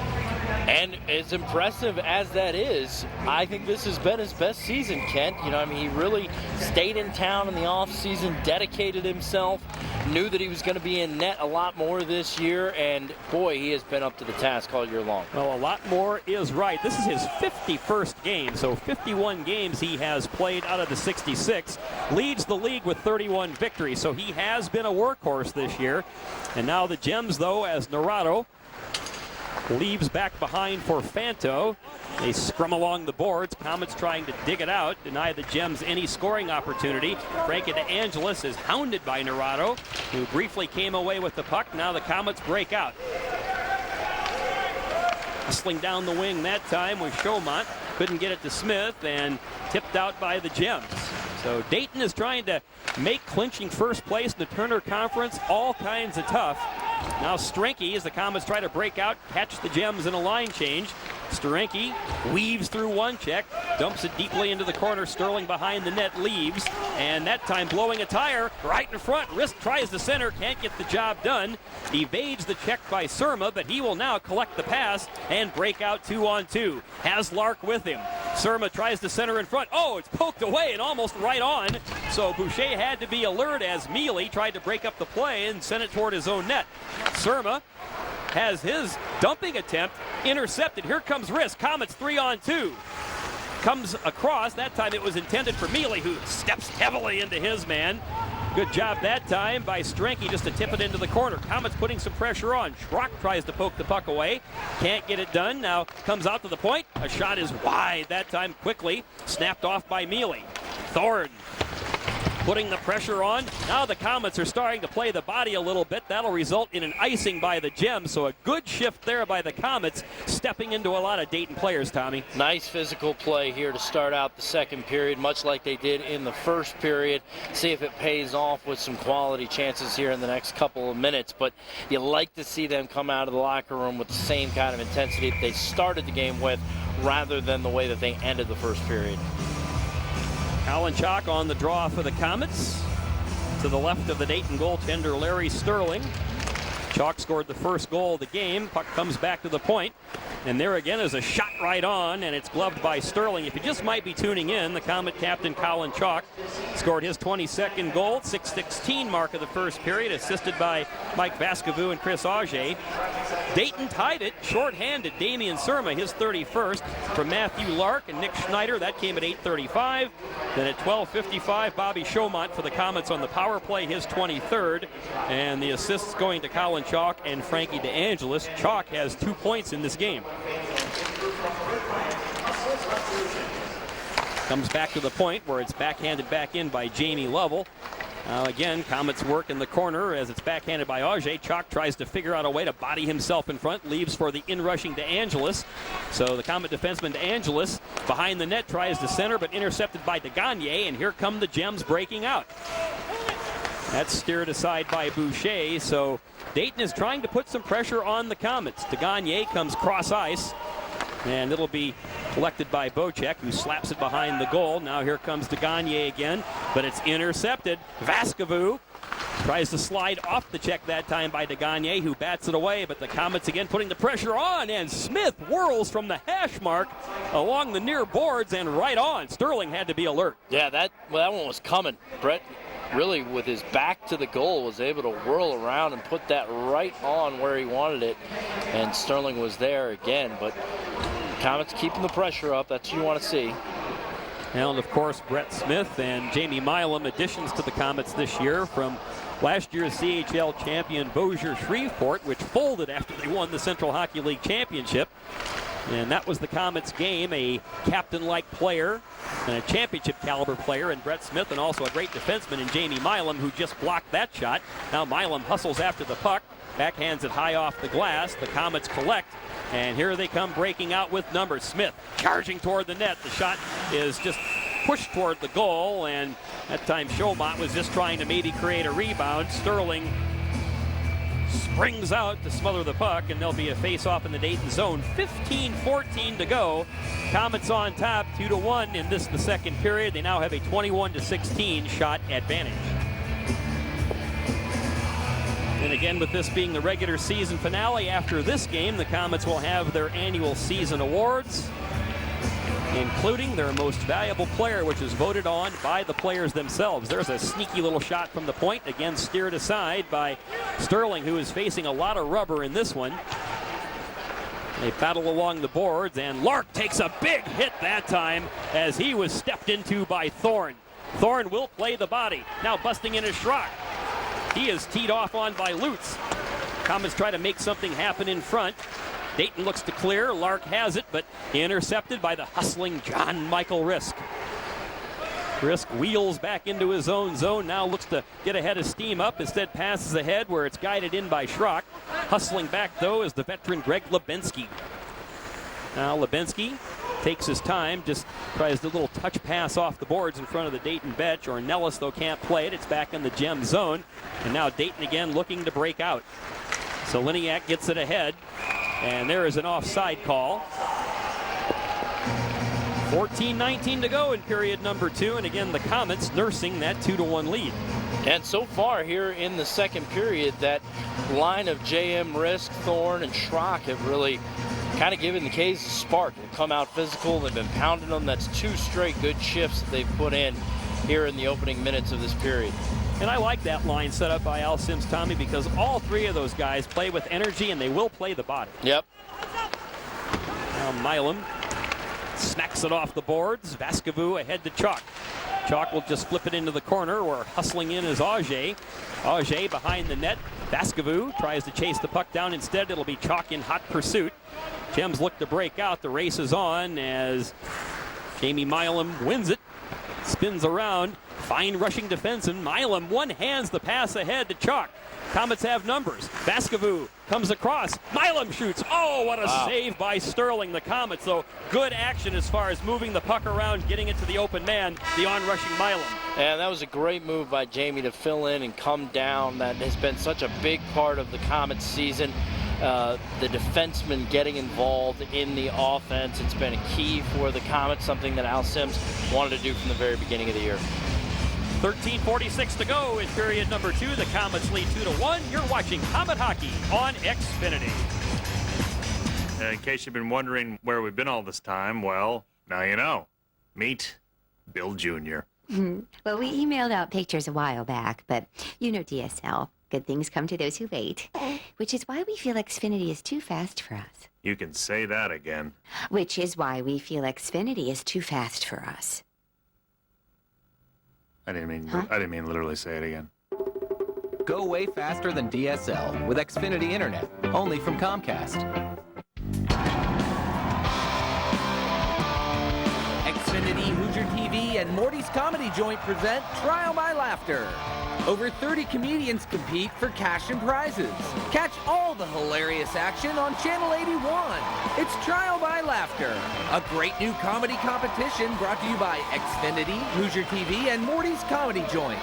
And as impressive as that is, I think this has been his best season, Kent. You know, I mean, he really stayed in town in the offseason, dedicated himself, knew that he was going to be in net a lot more this year, and boy, he has been up to the task all year long. Well, a lot more is right. This is his 51st game, so 51 games he has played out of the 66. Leads the league with 31 victories, so he has been a workhorse this year. And now the Gems, though, as Narado leaves back behind for Fanto. They scrum along the boards. Komets trying to dig it out, deny the Gems any scoring opportunity. Frankie DeAngelis is hounded by Narado, who briefly came away with the puck. Now the Komets break out. Hustling down the wing that time was Chaumont. Couldn't get it to Smith, and tipped out by the Gems. So Dayton is trying to make clinching first place in the Turner Conference all kinds of tough. Now Strenke, as the Komets try to break out, catch the Gems in a line change. Steranke weaves through one check, dumps it deeply into the corner. Sterling behind the net leaves, and that time blowing a tire right in front. Risk tries the center, can't get the job done. Evades the check by Surma, but he will now collect the pass and break out 2-on-2. Has Lark with him. Surma tries to center in front. Oh, it's poked away and almost right on. So Boucher had to be alert as Mealy tried to break up the play and sent it toward his own net. Surma has his dumping attempt intercepted. Here comes Risk. Komets 3-on-2. Comes across. That time it was intended for Mealy, who steps heavily into his man. Good job that time by Strenke just to tip it into the corner. Komets putting some pressure on. Schrock tries to poke the puck away. Can't get it done. Now comes out to the point. A shot is wide. That time quickly snapped off by Mealy. Thorne putting the pressure on. Now the Komets are starting to play the body a little bit. That'll result in an icing by the Gems. So a good shift there by the Komets, stepping into a lot of Dayton players, Tommy. Nice physical play here to start out the second period, much like they did in the first period. See if it pays off with some quality chances here in the next couple of minutes. But you like to see them come out of the locker room with the same kind of intensity that they started the game with, rather than the way that they ended the first period. Colin Chaulk on the draw for the Komets. To the left of the Dayton goaltender, Larry Sterling. Chaulk scored the first goal of the game. Puck comes back to the point. And there again is a shot right on, and it's gloved by Sterling. If you just might be tuning in, the Komet captain Colin Chaulk scored his 22nd goal, 6:16 mark of the first period, assisted by Mike Vaskivuo and Chris Auger. Dayton tied it, shorthanded. Damian Surma, his 31st, from Matthew Lark and Nick Schneider. That came at 8:35. Then at 12:55, Bobby Chaumont for the Komets on the power play, his 23rd. And the assists going to Colin Chaulk and Frankie DeAngelis. Chaulk has 2 points in this game. Comes back to the point where it's backhanded back in by Jamie Lovell. Again, Komets work in the corner as it's backhanded by Auger. Chaulk tries to figure out a way to body himself in front, leaves for the in-rushing DeAngelis. So the Komet defenseman DeAngelis behind the net tries to center, but intercepted by DeGagne, and here come the Gems breaking out. That's steered aside by Boucher, so Dayton is trying to put some pressure on the Komets. DeAngelis comes cross ice, and it'll be collected by Boucher, who slaps it behind the goal. Now here comes DeAngelis again, but it's intercepted. Vaskivuo tries to slide off the check that time by DeAngelis, who bats it away, but the Komets again putting the pressure on, and Smith whirls from the hash mark along the near boards and right on. Sterling had to be alert. Yeah, that one was coming. Brett really, with his back to the goal, was able to whirl around and put that right on where he wanted it, and Sterling was there again, but Komets keeping the pressure up. That's what you want to see. And of course, Brett Smith and Jamie Milam, additions to the Komets this year from last year's CHL champion Boucher Shreveport, which folded after they won the Central Hockey League Championship. And that was the Komets game, a captain-like player and a championship caliber player in Brett Smith, and also a great defenseman in Jamie Milam, who just blocked that shot. Now Milam hustles after the puck, backhands it high off the glass. The Komets collect, and here they come breaking out with numbers. Smith charging toward the net. The shot is just pushed toward the goal, and that time Chaumont was just trying to maybe create a rebound. Sterling springs out to smother the puck, and there'll be a face-off in the Dayton zone. 15-14 to go. Komets on top, 2-1 in the second period. They now have a 21-16 shot advantage. And again, with this being the regular season finale, after this game, the Komets will have their annual season awards, including their most valuable player, which is voted on by the players themselves. There's a sneaky little shot from the point, again steered aside by Sterling, who is facing a lot of rubber in this one. They battle along the boards, and Lark takes a big hit that time as he was stepped into by Thorne. Thorne will play the body. Now busting in is Schrock. He is teed off on by Lutz. Komets try to make something happen in front. Dayton looks to clear. Lark has it, but intercepted by the hustling John Michael Risk. Risk wheels back into his own zone. Now looks to get ahead of steam up. Instead passes ahead where it's guided in by Schrock. Hustling back, though, is the veteran Greg Lebensky. Now Lebensky takes his time, just tries the little touch pass off the boards in front of the Dayton bench. Or Nellis, though, can't play it. It's back in the Gem zone. And now Dayton again looking to break out. So Liniak gets it ahead. And there is an offside call. 14-19 to go in period number 2. And again, the Komets nursing that 2-1 lead. And so far here in the second period, that line of JM, Risk, Thorne, and Schrock have really kind of given the K's a spark. They've come out physical. They've been pounding them. That's 2 straight good shifts that they've put in here in the opening minutes of this period. And I like that line set up by Al Sims, Tommy, because all 3 of those guys play with energy, and they will play the body. Yep. Now Milam smacks it off the boards. Vaskivuo ahead to Chaulk. Chaulk will just flip it into the corner, where hustling in is Auger. Auger behind the net. Vaskivuo tries to chase the puck down. Instead, it'll be Chaulk in hot pursuit. Gems look to break out. The race is on as Jamie Milam wins it. Spins around. Fine rushing defense, and Milam one-hands the pass ahead to Chaulk. Komets have numbers. Vaskivuo comes across. Milam shoots. Oh, what a save by Sterling. The Komets, though, good action as far as moving the puck around, getting it to the open man, the on-rushing Milam. And that was a great move by Jamie to fill in and come down. That has been such a big part of the Komets season. The defenseman getting involved in the offense. It's been a key for the Komets, something that Al Sims wanted to do from the very beginning of the year. 13:46 to go in period number 2. The Komets lead 2-1. You're watching Komet Hockey on Xfinity. In case you've been wondering where we've been all this time, well, now you know. Meet Bill Jr. Well, we emailed out pictures a while back, but you know DSL. Good things come to those who wait. Which is why we feel Xfinity is too fast for us. You can say that again. Which is why we feel Xfinity is too fast for us. I didn't mean literally say it again. Go way faster than DSL with Xfinity Internet, only from Comcast. Xfinity, Hoosier TV, and Morty's Comedy Joint present Trial by Laughter. Over 30 comedians compete for cash and prizes. Catch all the hilarious action on Channel 81. It's Trial by Laughter, a great new comedy competition brought to you by Xfinity, Hoosier TV, and Morty's Comedy Joint.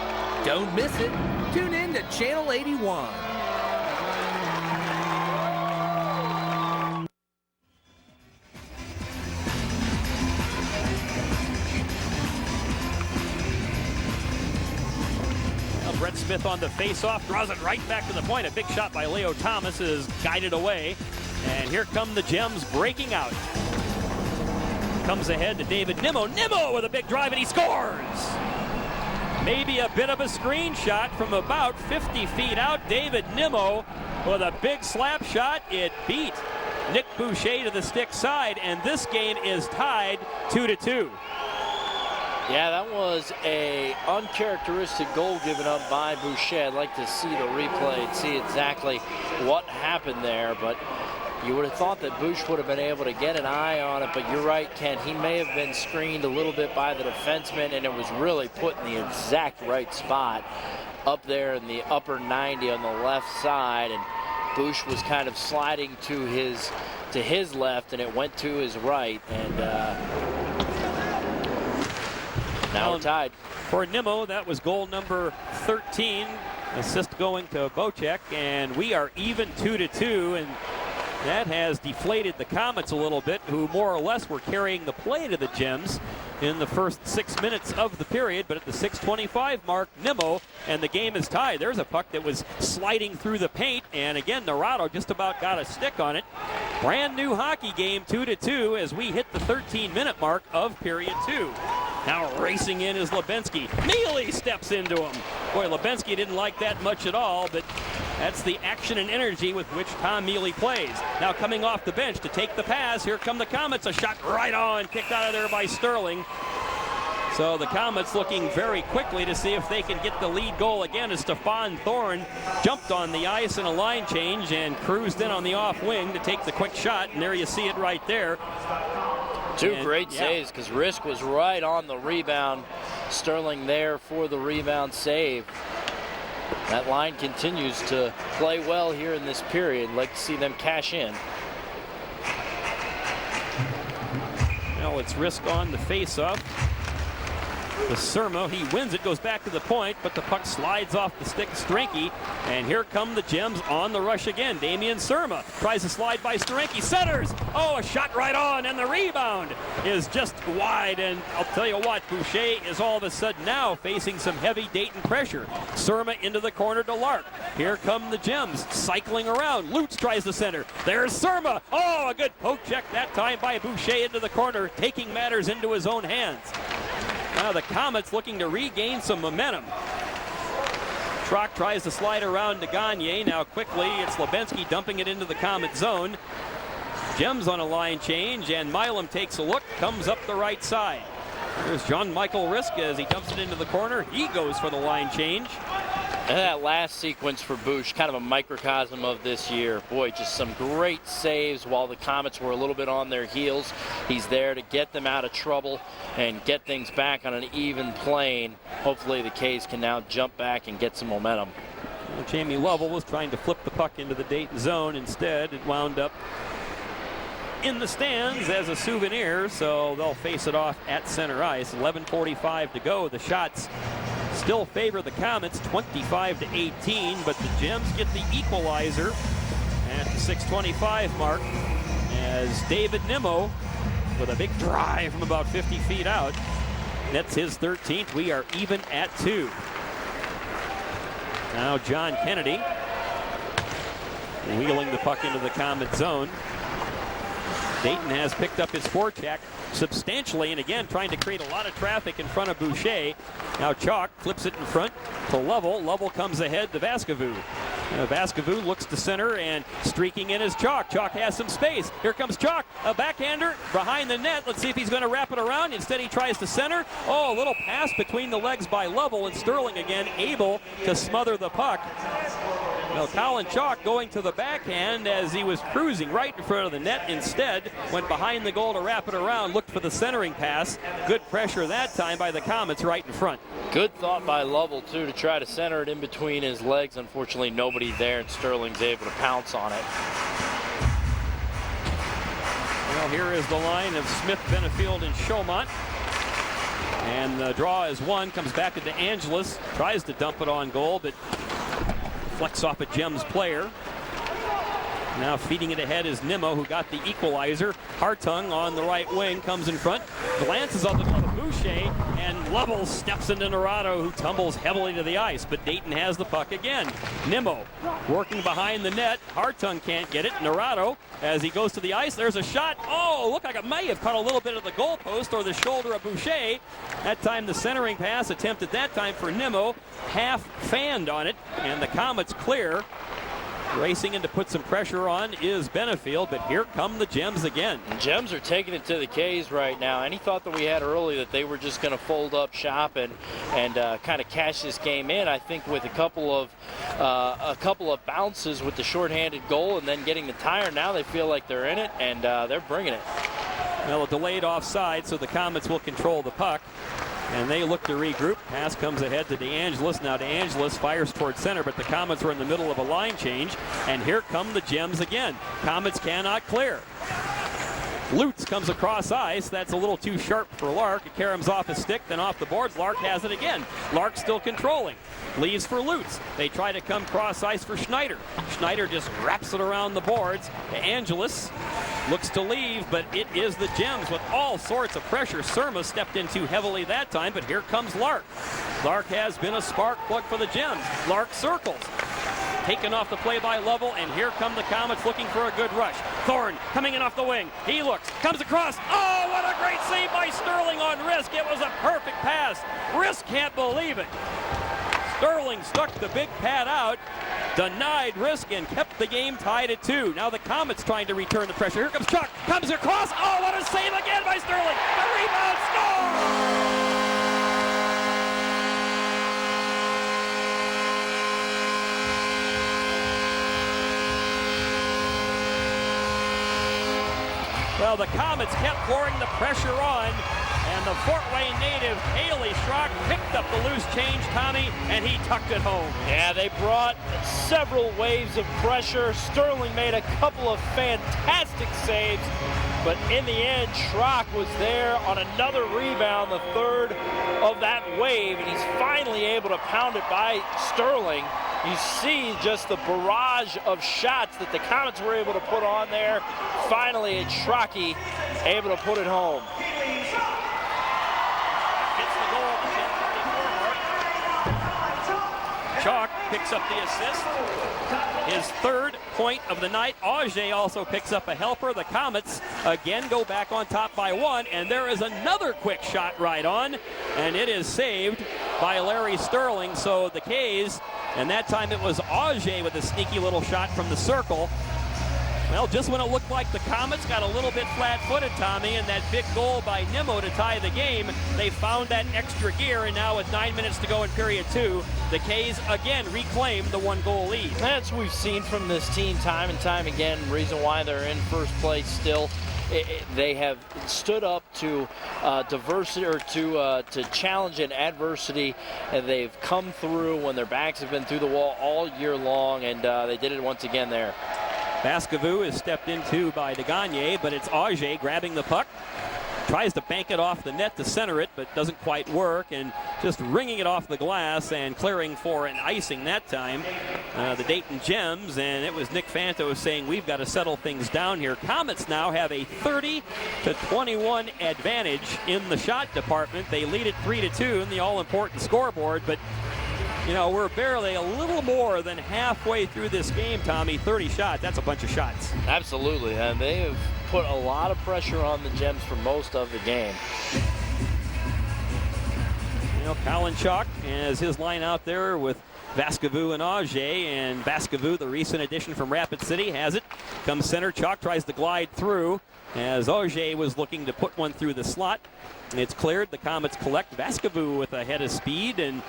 Don't miss it. Tune in to Channel 81. Brett Smith on the face-off, draws it right back to the point. A big shot by Leo Thomas is guided away. And here come the Gems breaking out. Comes ahead to David Nimmo. Nimmo with a big drive, and he scores! Maybe a bit of a screenshot from about 50 feet out. David Nimmo with a big slap shot. It beat Nick Boucher to the stick side, and this game is tied 2-2. Yeah, that was a uncharacteristic goal given up by Boucher. I'd like to see the replay and see exactly what happened there, but you would have thought that Boucher would have been able to get an eye on it, but you're right, Ken. He may have been screened a little bit by the defenseman, and it was really put in the exact right spot up there in the upper 90 on the left side, and Boucher was kind of sliding to his left, and it went to his right, and now we're tied. For Nimmo, that was goal number 13. Assist going to Bocek, and we are even 2-2, and that has deflated the Komets a little bit, who more or less were carrying the play to the Gems in the first 6 minutes of the period. But at the 6:25 mark, Nimmo, and the game is tied. There's a puck that was sliding through the paint, and again, Narado just about got a stick on it. Brand new hockey game, 2-2, as we hit the 13-minute mark of period 2. Now racing in is Lebensky. Mealy steps into him. Boy, Lebensky didn't like that much at all, but that's the action and energy with which Tom Mealy plays. Now coming off the bench to take the pass. Here come the Komets. A shot right on, kicked out of there by Sterling. So the Komets looking very quickly to see if they can get the lead goal again, as Stefan Thorne jumped on the ice in a line change and cruised in on the off wing to take the quick shot. And there you see it right there. Two great saves, because Risk was right on the rebound. Sterling there for the rebound save. That line continues to play well here in this period. Like to see them cash in. Now it's Risk on the face-off. The Surma, he wins it, goes back to the point, but the puck slides off the stick of Steranki, and here come the Gems on the rush again. Damian Surma tries to slide by Steranki, centers. Oh, a shot right on, and the rebound is just wide, and I'll tell you what, Boucher is all of a sudden now facing some heavy Dayton pressure. Surma into the corner to Lark. Here come the Gems cycling around. Lutz tries to center. There's Surma. Oh, a good poke check that time by Boucher into the corner, taking matters into his own hands. Now the Komets looking to regain some momentum. Schrock tries to slide around to Gagne. Now quickly, it's Lebensky dumping it into the Komet zone. Gems on a line change, and Milam takes a look, comes up the right side. There's Jean-Michael Risk as he dumps it into the corner. He goes for the line change. And that last sequence for Boucher, kind of a microcosm of this year. Boy, just some great saves while the Komets were a little bit on their heels. He's there to get them out of trouble and get things back on an even plane. Hopefully the K's can now jump back and get some momentum. Well, Jamie Lovell was trying to flip the puck into the Dayton zone. Instead, it wound up in the stands as a souvenir, so they'll face it off at center ice. 11:45 to go. The shots still favor the Komets, 25-18, but the Gems get the equalizer at the 6:25 mark as David Nimmo, with a big drive from about 50 feet out, nets his 13th. We are even at 2. Now John Kennedy wheeling the puck into the Komet zone. Dayton has picked up his forecheck substantially, and again trying to create a lot of traffic in front of Boucher. Now Chaulk flips it in front to Lovell. Lovell comes ahead to Vaskivuo. Vaskivuo looks to center, and streaking in is Chaulk. Chaulk has some space. Here comes Chaulk, a backhander behind the net. Let's see if he's going to wrap it around. Instead he tries to center. Oh, a little pass between the legs by Lovell, and Sterling again able to smother the puck. Well, Colin Chaulk going to the backhand as he was cruising right in front of the net. Instead, went behind the goal to wrap it around, looked for the centering pass. Good pressure that time by the Komets right in front. Good thought by Lovell, too, to try to center it in between his legs. Unfortunately, nobody there, and Sterling's able to pounce on it. Well, here is the line of Smith, Benefield, and Chaumont. And the draw is one, comes back to DeAngelis, tries to dump it on goal, but flecks off a Gems player. Now feeding it ahead is Nimmo, who got the equalizer. Hartung on the right wing, comes in front, glances on the glove of Boucher, and Lovell steps into Narado, who tumbles heavily to the ice, but Dayton has the puck again. Nimmo working behind the net. Hartung can't get it. Narado, as he goes to the ice, there's a shot. Oh, looked like it may have caught a little bit of the goalpost or the shoulder of Boucher. That time the centering pass attempted that time for Nimmo, half fanned on it, and the Komets clear. Racing in to put some pressure on is Benefield, but here come the Gems again. Gems are taking it to the K's right now. Any thought that we had early that they were just going to fold up shop and kind of cash this game in, I think with a couple of bounces with the shorthanded goal and then getting the tire, now they feel like they're in it and they're bringing it. Well, a delayed offside, so the Komets will control the puck. And they look to regroup. Pass comes ahead to DeAngelis. Now DeAngelis fires toward center, but the Komets are in the middle of a line change. And here come the Gems again. Komets cannot clear. Lutz comes across ice. That's a little too sharp for Lark. It caroms off his stick, then off the boards. Lark has it again. Lark still controlling. Leaves for Lutz. They try to come cross ice for Schneider. Schneider just wraps it around the boards. DeAngelis looks to leave, but it is the Gems with all sorts of pressure. Surma stepped in too heavily that time, but here comes Lark. Lark has been a spark plug for the Gems. Lark circles. Taken off the play by Lovell, and here come the Komets looking for a good rush. Thorne coming in off the wing. He looks, comes across. Oh, what a great save by Sterling on Risk. It was a perfect pass. Risk can't believe it. Sterling stuck the big pad out, denied Risk, and kept the game tied at 2. Now the Komets trying to return the pressure. Here comes Chaulk, comes across. Oh, what a save again by Sterling. The rebound, score! Well, the Komets kept pouring the pressure on, and the Fort Wayne native, Haley Schrock, picked up the loose change, Tommy, and he tucked it home. Yeah, they brought several waves of pressure. Sterling made a couple of fantastic saves, but in the end, Schrock was there on another rebound, the third of that wave, and he's finally able to pound it by Sterling. You see just the barrage of shots that the Komets were able to put on there. Finally, it's Schrocky able to put it home. Hits the goal at the 10:44 mark. Chaulk picks up the assist. His third point of the night. Auger also picks up a helper. The Komets again go back on top by 1, and there is another quick shot right on, and it is saved by Larry Sterling. So the K's, and that time it was Auger with a sneaky little shot from the circle. Well, just when it looked like the Komets got a little bit flat-footed, Tommy, and that big goal by Nimmo to tie the game, they found that extra gear, and now with 9 minutes to go in period 2, the K's again reclaim the 1-goal lead. That's what we've seen from this team time and time again. Reason why they're in first place still. They have stood up to diversity, or to challenge and adversity, and they've come through when their backs have been through the wall all year long, and they did it once again there. Vaskivuo is stepped into by DeAngelis, but it's Auger grabbing the puck. Tries to bank it off the net to center it, but doesn't quite work, and just ringing it off the glass and clearing for an icing that time. The Dayton Gems, and it was Nick Fanto saying we've got to settle things down here. Komets now have a 30-21 advantage in the shot department. They lead it 3-2 in the all-important scoreboard, but you know, we're barely a little more than halfway through this game, Tommy. 30 shots, that's a bunch of shots. Absolutely, and they have put a lot of pressure on the Gems for most of the game. You know, Colin Chaulk has his line out there with Vaskivuo and Auger, and Vaskivuo, the recent addition from Rapid City, has it. Comes center, Chaulk tries to glide through as Auger was looking to put one through the slot. And it's cleared, the Komets collect. Vaskivuo with a head of speed, and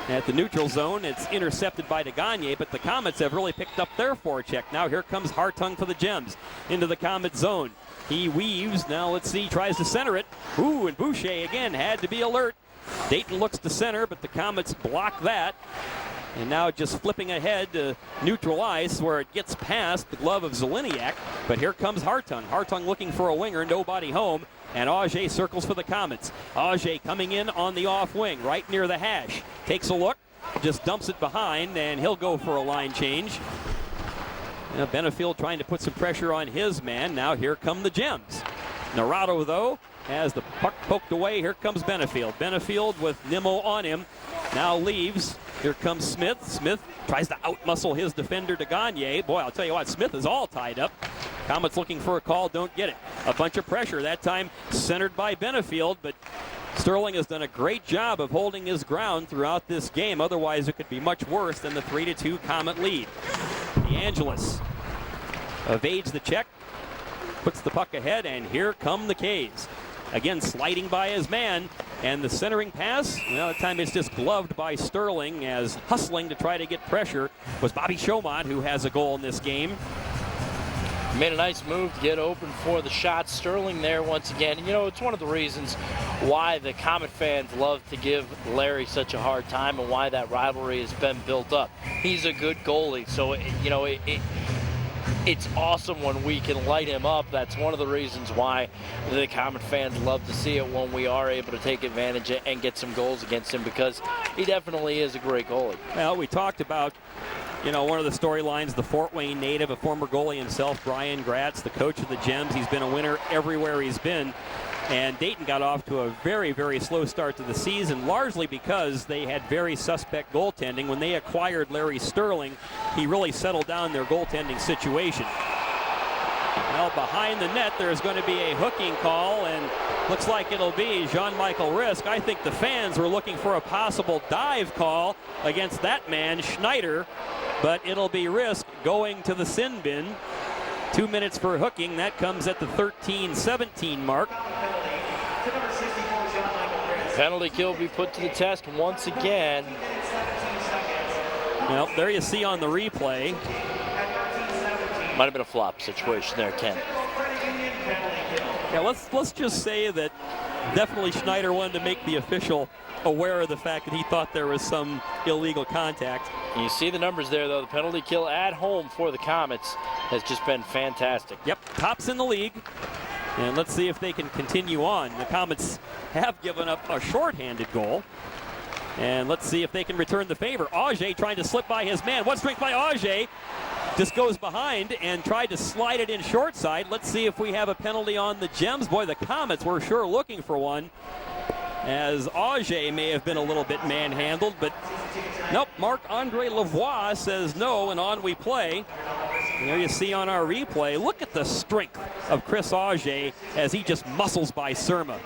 at the neutral zone, it's intercepted by DeAngelis, but the Komets have really picked up their forecheck. Now here comes Hartung for the Gems into the Komet zone. He weaves. Now let's see, tries to center it. Ooh, and Boucher again had to be alert. Dayton looks to center, but the Komets block that. And now just flipping ahead to neutral ice where it gets past the glove of Zeleniak. But here comes Hartung. Hartung looking for a winger, nobody home. And Auger circles for the Komets. Auger coming in on the off wing, right near the hash. Takes a look, just dumps it behind, and he'll go for a line change. Benefield trying to put some pressure on his man. Now here come the Gems. Narado, though, has the puck poked away. Here comes Benefield. Benefield with Nimmo on him. Now leaves. Here comes Smith. Smith tries to outmuscle his defender to Gagne. Boy, I'll tell you what, Smith is all tied up. Komets looking for a call, don't get it. A bunch of pressure, that time centered by Benefield, but Sterling has done a great job of holding his ground throughout this game. Otherwise, it could be much worse than the 3-2 Komet lead. DeAngelis evades the check, puts the puck ahead, and here come the K's. Again, sliding by his man, and the centering pass, well, that time it's just gloved by Sterling, as hustling to try to get pressure was Bobby Chaumont, who has a goal in this game. Made a nice move to get open for the shot. Sterling there once again. And, you know, it's one of the reasons why the Komet fans love to give Larry such a hard time and why that rivalry has been built up. He's a good goalie, so, you know, it's awesome when we can light him up. That's one of the reasons why the Komet fans love to see it when we are able to take advantage and get some goals against him, because he definitely is a great goalie. Well, we talked about, you know, one of the storylines, the Fort Wayne native, a former goalie himself, Brian Gratz, the coach of the Gems. He's been a winner everywhere he's been. And Dayton got off to a very, very slow start to the season, largely because they had very suspect goaltending. When they acquired Larry Sterling, he really settled down their goaltending situation. Well, behind the net, there's going to be a hooking call, and looks like it'll be Jean-Michael Risk. I think the fans were looking for a possible dive call against that man, Schneider, but it'll be Risk going to the sin bin. 2 minutes for hooking. That comes at the 13-17 mark. Penalty kill will be put to the test once again. Well, there you see on the replay. Might have been a flop situation there, Ken. Yeah, let's just say that definitely Schneider wanted to make the official aware of the fact that he thought there was some illegal contact. You see the numbers there, though. The penalty kill at home for the Komets has just been fantastic. Yep, tops in the league. And let's see if they can continue on. The Komets have given up a shorthanded goal. And let's see if they can return the favor. Auger trying to slip by his man. One strike by Auger. Just goes behind and tried to slide it in short side. Let's see if we have a penalty on the Gems. Boy, the Komets were sure looking for one, as Auger may have been a little bit manhandled, but nope, Marc-Andre Lavoie says no, and on we play. And there you see on our replay, look at the strength of Chris Auger as he just muscles by Surma.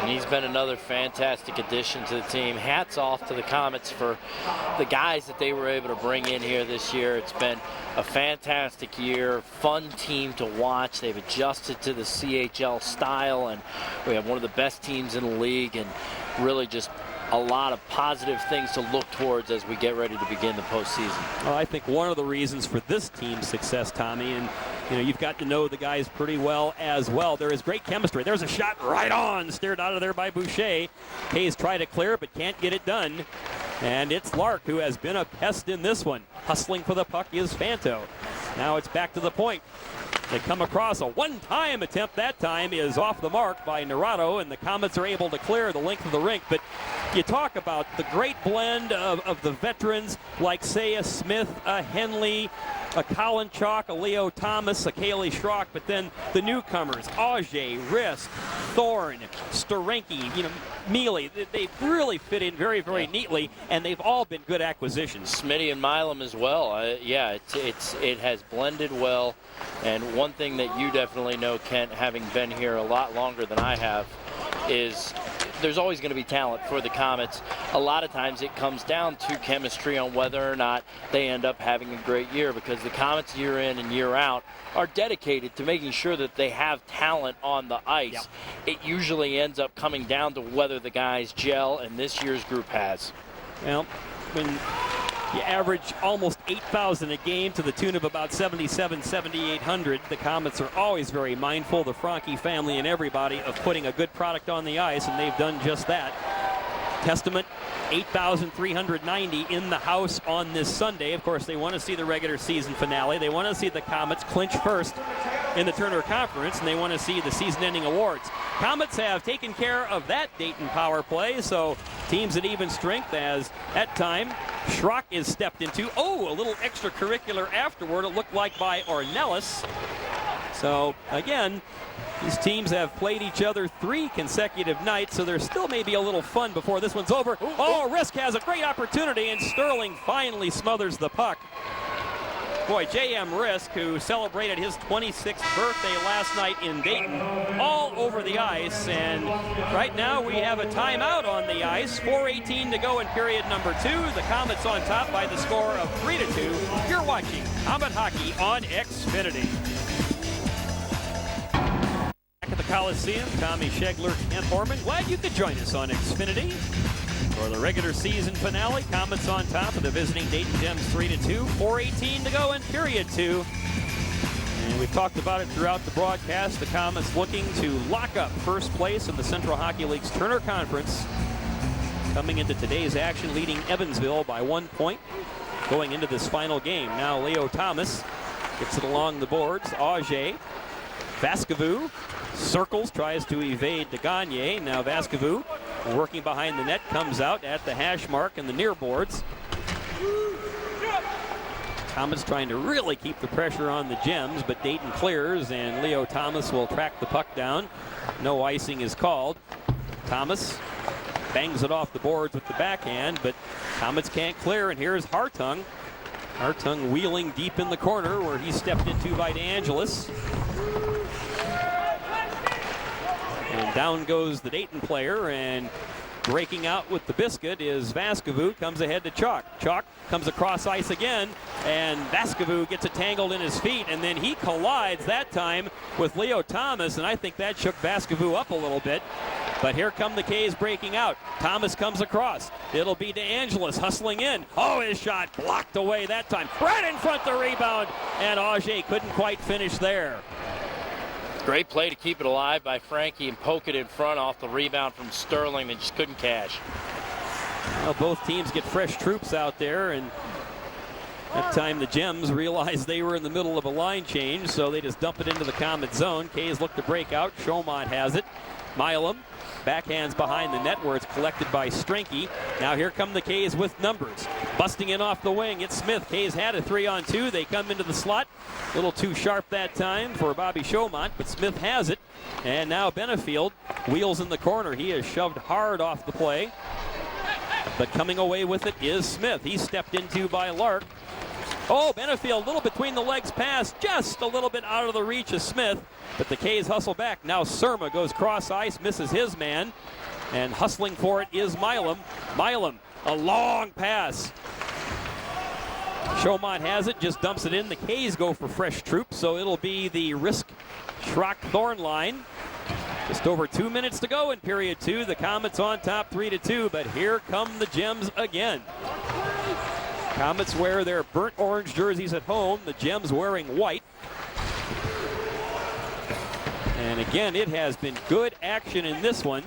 And he's been another fantastic addition to the team. Hats off to the Komets for the guys that they were able to bring in here this year. It's been a fantastic year, fun team to watch. They've adjusted to the CHL style, and we have one of the best teams in the league, and really just a lot of positive things to look towards as we get ready to begin the postseason. Well, I think one of the reasons for this team's success, Tommy, and you know, you've got to know the guys pretty well as well. There is great chemistry. There's a shot right on, steered out of there by Boucher. Hayes tried to clear, but can't get it done. And it's Lark who has been a pest in this one. Hustling for the puck is Fanto. Now it's back to the point. They come across a one-time attempt. That time is off the mark by Narado, and the Komets are able to clear the length of the rink. But you talk about the great blend of the veterans like, say, a Smith, a Henley, a Colin Chaulk, a Leo Thomas, a Kaylee Schrock, but then the newcomers, Auger, Risk, Thorne, Sterenke, you know, Mealy, they really fit in very, very neatly, and they've all been good acquisitions. Smitty and Milam as well. Yeah, it has blended well, and one thing that you definitely know, Kent, having been here a lot longer than I have, is there's always going to be talent for the Komets. A lot of times it comes down to chemistry on whether or not they end up having a great year, because the Komets year in and year out are dedicated to making sure that they have talent on the ice. Yep. It usually ends up coming down to whether the guys gel, and this year's group has. Well, when you average almost 8,000 a game to the tune of about 7,800. The Komets are always very mindful, the Franke family and everybody, of putting a good product on the ice, and they've done just that. Testament 8,390 in the house on this Sunday. Of course, they want to see the regular season finale. They want to see the Komets clinch first in the Turner Conference, and they want to see the season-ending awards. Komets have taken care of that Dayton power play, so teams at even strength as at time Schrock is stepped into. Oh, a little extracurricular afterward, it looked like by DeAngelis. So again, these teams have played each other 3 consecutive nights, so there's still maybe a little fun before this one's over. Oh, Risk has a great opportunity, and Sterling finally smothers the puck. Boy, J.M. Risk, who celebrated his 26th birthday last night in Dayton, all over the ice. And right now we have a timeout on the ice. 4:18 to go in period number 2. The Komets on top by the score of 3-2. You're watching Komet Hockey on Xfinity. Back at the Coliseum, Tommy Schegler and Horman. Glad you could join us on Xfinity for the regular season finale. Komets on top of the visiting Dayton Gems 3-2. 4:18 to go in period 2. And we've talked about it throughout the broadcast. The Komets looking to lock up first place in the Central Hockey League's Turner Conference. Coming into today's action, leading Evansville by 1 point. Going into this final game. Now Leo Thomas gets it along the boards. Auger. Vaskivuo circles, tries to evade DeAngelis. Now Vaskivuo working behind the net, comes out at the hash mark and the near boards. Komets trying to really keep the pressure on the Gems, but Dayton clears and Leo Thomas will track the puck down. No icing is called. Thomas bangs it off the boards with the backhand, but Komets can't clear, and here's Hartung. Hartung wheeling deep in the corner where he stepped into by DeAngelis. And down goes the Dayton player, and breaking out with the biscuit is Vaskivuo. Comes ahead to Chaulk. Chaulk comes across ice again, and Vaskivuo gets it tangled in his feet, and then he collides that time with Leo Thomas, and I think that shook Vaskivuo up a little bit. But here come the K's breaking out. Thomas comes across. It'll be DeAngelis hustling in. Oh, his shot blocked away that time. Right in front the rebound, and Auger couldn't quite finish there. Great play to keep it alive by Frankie and poke it in front off the rebound from Sterling. They just couldn't cash. Well, both teams get fresh troops out there, and that time the Gems realized they were in the middle of a line change, so they just dump it into the Komet zone. K's look to break out. Chaumont has it. Milam backhands behind the net where it's collected by Strinky. Now here come the K's with numbers. Busting in off the wing, it's Smith. K's had a 3-on-2. They come into the slot. A little too sharp that time for Bobby Chaumont, but Smith has it. And now Benefield wheels in the corner. He is shoved hard off the play. But coming away with it is Smith. He's stepped into by Lark. Oh, Benefield, a little between the legs pass, just a little bit out of the reach of Smith, but the K's hustle back. Now Surma goes cross ice, misses his man, and hustling for it is Milam. Milam, a long pass. Chaumont has it, just dumps it in. The K's go for fresh troops, so it'll be the Risk Schrock Thorn line. Just over 2 minutes to go in period 2. The Komets on top 3-2, but here come the Gems again. Komets wear their burnt orange jerseys at home, the Gems wearing white. And again, it has been good action in this one.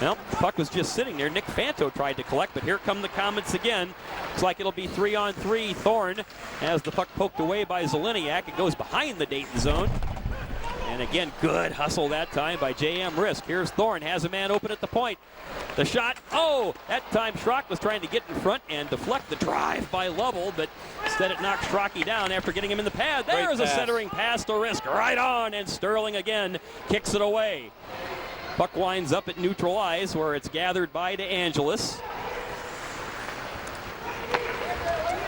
Well, the puck was just sitting there. Nick Fanto tried to collect, but here come the Komets again. Looks like it'll be 3-on-3. Thorn has the puck poked away by Zeleniak. It goes behind the Dayton zone. And again, good hustle that time by J.M. Risk. Here's Thorn, has a man open at the point. The shot, oh, that time Schrock was trying to get in front and deflect the drive by Lovell, but instead it knocked Schrocky down after getting him in the pad. There's a centering pass to Risk, right on, and Sterling again kicks it away. Puck winds up at neutral ice where it's gathered by DeAngelis.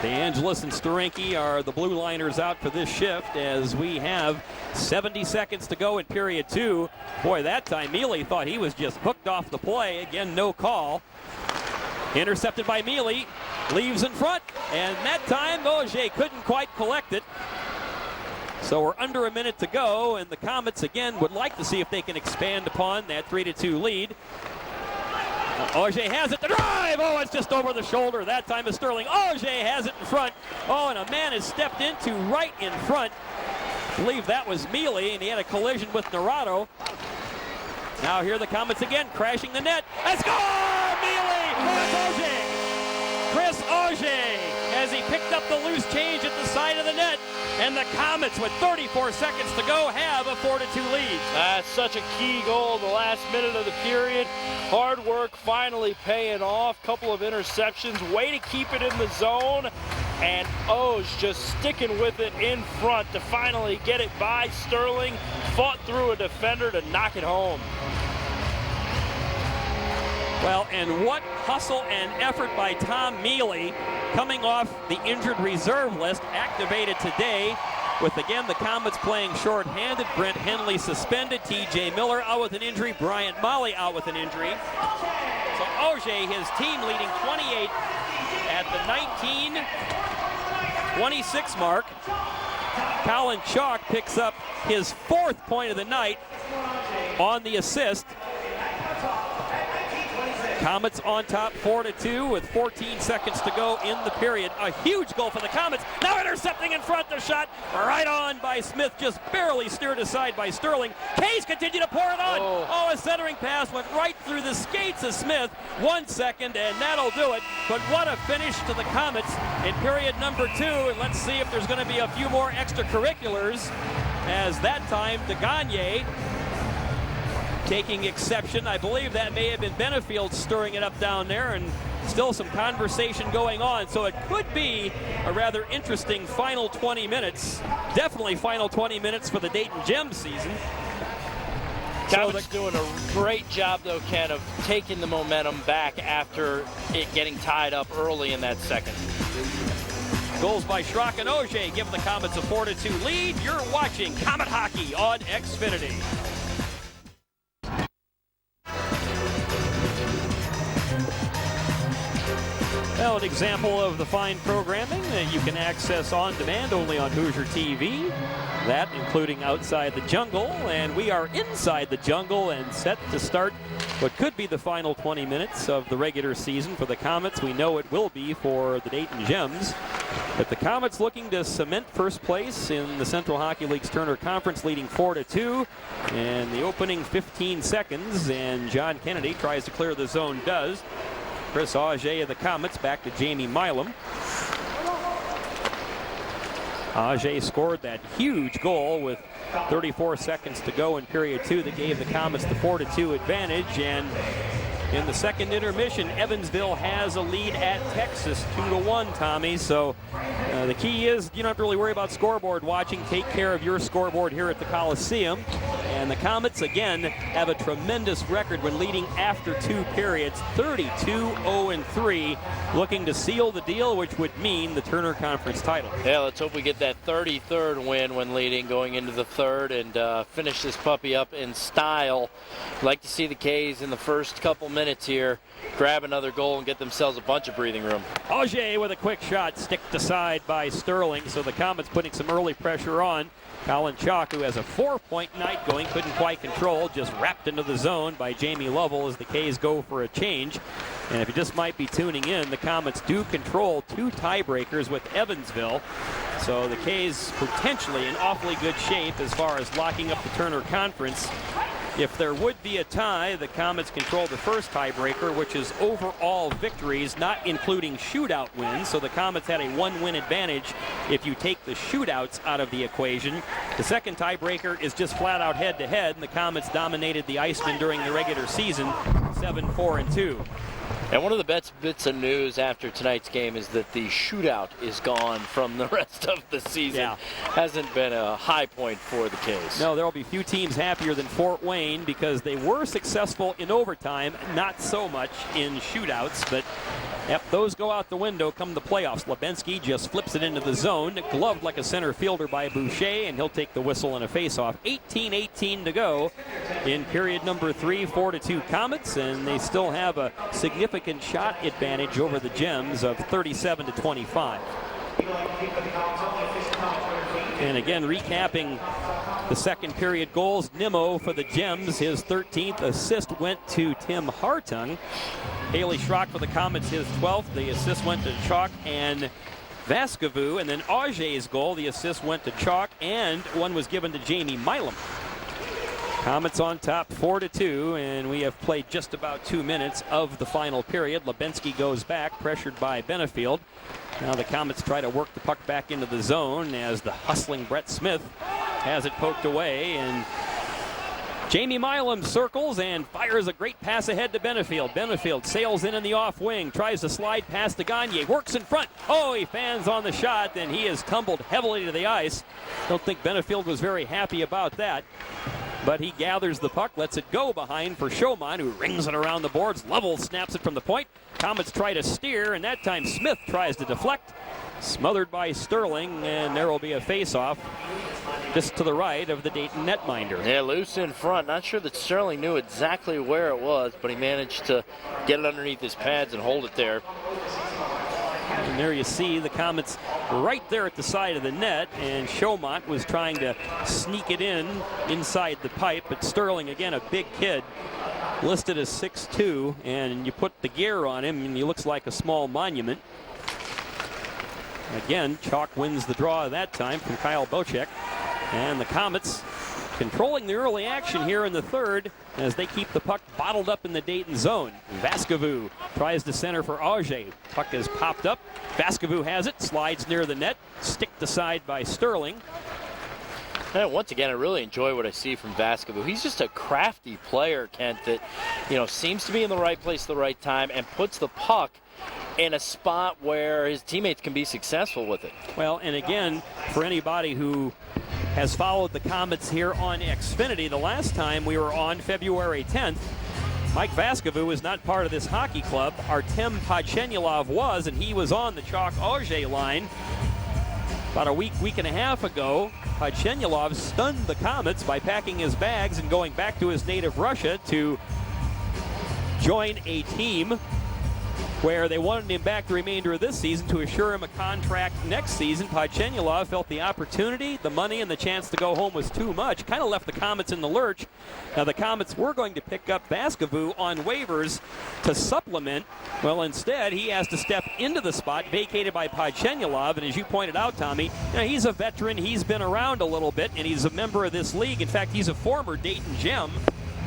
DeAngelis and Steranke are the blue liners out for this shift as we have 70 seconds to go in period 2. Boy, that time Mealy thought he was just hooked off the play. Again, no call. Intercepted by Mealy, leaves in front, and that time Auger couldn't quite collect it. So we're under a minute to go, and the Komets again would like to see if they can expand upon that 3-2 lead. Auger has it, the drive! Oh, it's just over the shoulder. That time is Sterling. Auger has it in front. Oh, and a man has stepped into right in front. I believe that was Mealy, and he had a collision with Narado. Now here the Komets again, crashing the net. And score! Mealy! Chris Auger as he picked up the loose change at the side of the net. And the Komets, with 34 seconds to go, have a 4-2 lead. That's such a key goal the last minute of the period. Hard work finally paying off. Couple of interceptions. Way to keep it in the zone. And Auger just sticking with it in front to finally get it by Sterling. Fought through a defender to knock it home. Well, and what hustle and effort by Tom Mealy, coming off the injured reserve list, activated today, with again the Komets playing shorthanded. Brent Henley suspended, TJ Miller out with an injury, Bryant Molly out with an injury. So Auger, his team leading 28 at the 19-26 mark. Colin Chaulk picks up his 4th point of the night on the assist. Komets on top 4-2 with 14 seconds to go in the period. A huge goal for the Komets. Now intercepting in front. The shot right on by Smith, just barely steered aside by Sterling. Kays continue to pour it on. Oh, a centering pass went right through the skates of Smith. 1 second, and that'll do it. But what a finish to the Komets in period number 2. And let's see if there's going to be a few more extracurriculars, as that time DeAngelis taking exception. I believe that may have been Benefield stirring it up down there, and still some conversation going on. So it could be a rather interesting final 20 minutes. Definitely final 20 minutes for the Dayton Gems season. Komets doing a great job, though, Ken, of taking the momentum back after it getting tied up early in that second. Goals by Schrock and Auger give the Komets a 4-2 lead. You're watching Komet Hockey on Xfinity. Well, an example of the fine programming that you can access on demand only on Hoosier TV. That including Outside the Jungle, and we are inside the jungle and set to start what could be the final 20 minutes of the regular season for the Komets. We know it will be for the Dayton Gems. But the Komets looking to cement first place in the Central Hockey League's Turner Conference, leading 4-2. And the opening 15 seconds, and John Kennedy tries to clear the zone, does. Chris Auger of the Komets back to Jamie Milam. Auger scored that huge goal with 34 seconds to go in period 2 that gave the Komets the 4-2 advantage. And in the second intermission, Evansville has a lead at Texas 2-1, Tommy. So the key is you don't have to really worry about scoreboard watching. Take care of your scoreboard here at the Coliseum. And the Komets, again, have a tremendous record when leading after 2 periods, 32-0-3, looking to seal the deal, which would mean the Turner Conference title. Yeah, let's hope we get that 33rd win when leading going into the third and finish this puppy up in style. I'd like to see the K's in the first couple minutes here grab another goal and get themselves a bunch of breathing room. Auger with a quick shot, sticked aside by Sterling, so the Komets putting some early pressure on. Colin Chaulk, who has a 4-point night going, couldn't quite control, just wrapped into the zone by Jamie Lovell as the K's go for a change. And if you just might be tuning in, the Komets do control 2 tiebreakers with Evansville. So the K's potentially in awfully good shape as far as locking up the Turner Conference. If there would be a tie, the Komets control the first tiebreaker, which is overall victories, not including shootout wins. So the Komets had a 1-win advantage if you take the shootouts out of the equation. The second tiebreaker is just flat out head-to-head, and the Komets dominated the Icemen during the regular season, 7-4-2. And one of the best bits of news after tonight's game is that the shootout is gone from the rest of the season. Yeah. Hasn't been a high point for the K's. No, there will be few teams happier than Fort Wayne because they were successful in overtime, not so much in shootouts, but yep, those go out the window come the playoffs. Lebensky just flips it into the zone, gloved like a center fielder by Boucher, and he'll take the whistle and a face-off. 18-18 to go in period number 3, 4-2 Komets, and they still have a significant shot advantage over the Gems of 37-25. And again, recapping the second period goals, Nimmo for the Gems, his 13th assist went to Tim Hartung. Haley Schrock for the Komets, his 12th. The assist went to Chaulk and Vaskivuo. And then Auger's goal, the assist went to Chaulk, and one was given to Jamie Milam. Komets on top 4-2, and we have played just about 2 minutes of the final period. Lebensky goes back, pressured by Benefield. Now the Komets try to work the puck back into the zone as the hustling Brett Smith has it poked away, and Jamie Milam circles and fires a great pass ahead to Benefield. Benefield sails in the off wing, tries to slide past to Gagne, works in front. Oh, he fans on the shot, and he is tumbled heavily to the ice. Don't think Benefield was very happy about that. But he gathers the puck, lets it go behind for Chaumont, who rings it around the boards. Level snaps it from the point. Komets try to steer, and that time Smith tries to deflect. Smothered by Sterling, and there will be a face-off just to the right of the Dayton netminder. Yeah, loose in front. Not sure that Sterling knew exactly where it was, but he managed to get it underneath his pads and hold it there. And there you see the Komets right there at the side of the net, and Chaumont was trying to sneak it inside the pipe, but Sterling, again, a big kid, listed as 6'2", and you put the gear on him, and he looks like a small monument. Again, Chaulk wins the draw that time from Kyle Boucher, and the Komets controlling the early action here in the third as they keep the puck bottled up in the Dayton zone. Vaskivuo tries to center for Auger. Puck is popped up. Vaskivuo has it, slides near the net, sticked aside by Sterling. And once again, I really enjoy what I see from Vaskivuo. He's just a crafty player, Kent, that seems to be in the right place at the right time and puts the puck in a spot where his teammates can be successful with it. Well, and again, for anybody who has followed the Komets here on Xfinity, the last time we were on February 10th, Mike Vaskivuo was not part of this hockey club. Artem Podchenyelov was, and he was on the Chaulk Auger line. About a week and a half ago, Podchenyelov stunned the Komets by packing his bags and going back to his native Russia to join a team where they wanted him back the remainder of this season to assure him a contract next season. Podchenyelov felt the opportunity, the money, and the chance to go home was too much. Kind of left the Komets in the lurch. Now the Komets were going to pick up Vaskivuo on waivers to supplement. Well, instead, he has to step into the spot vacated by Podchenyelov. And as you pointed out, Tommy, he's a veteran. He's been around a little bit, and he's a member of this league. In fact, he's a former Dayton Gem.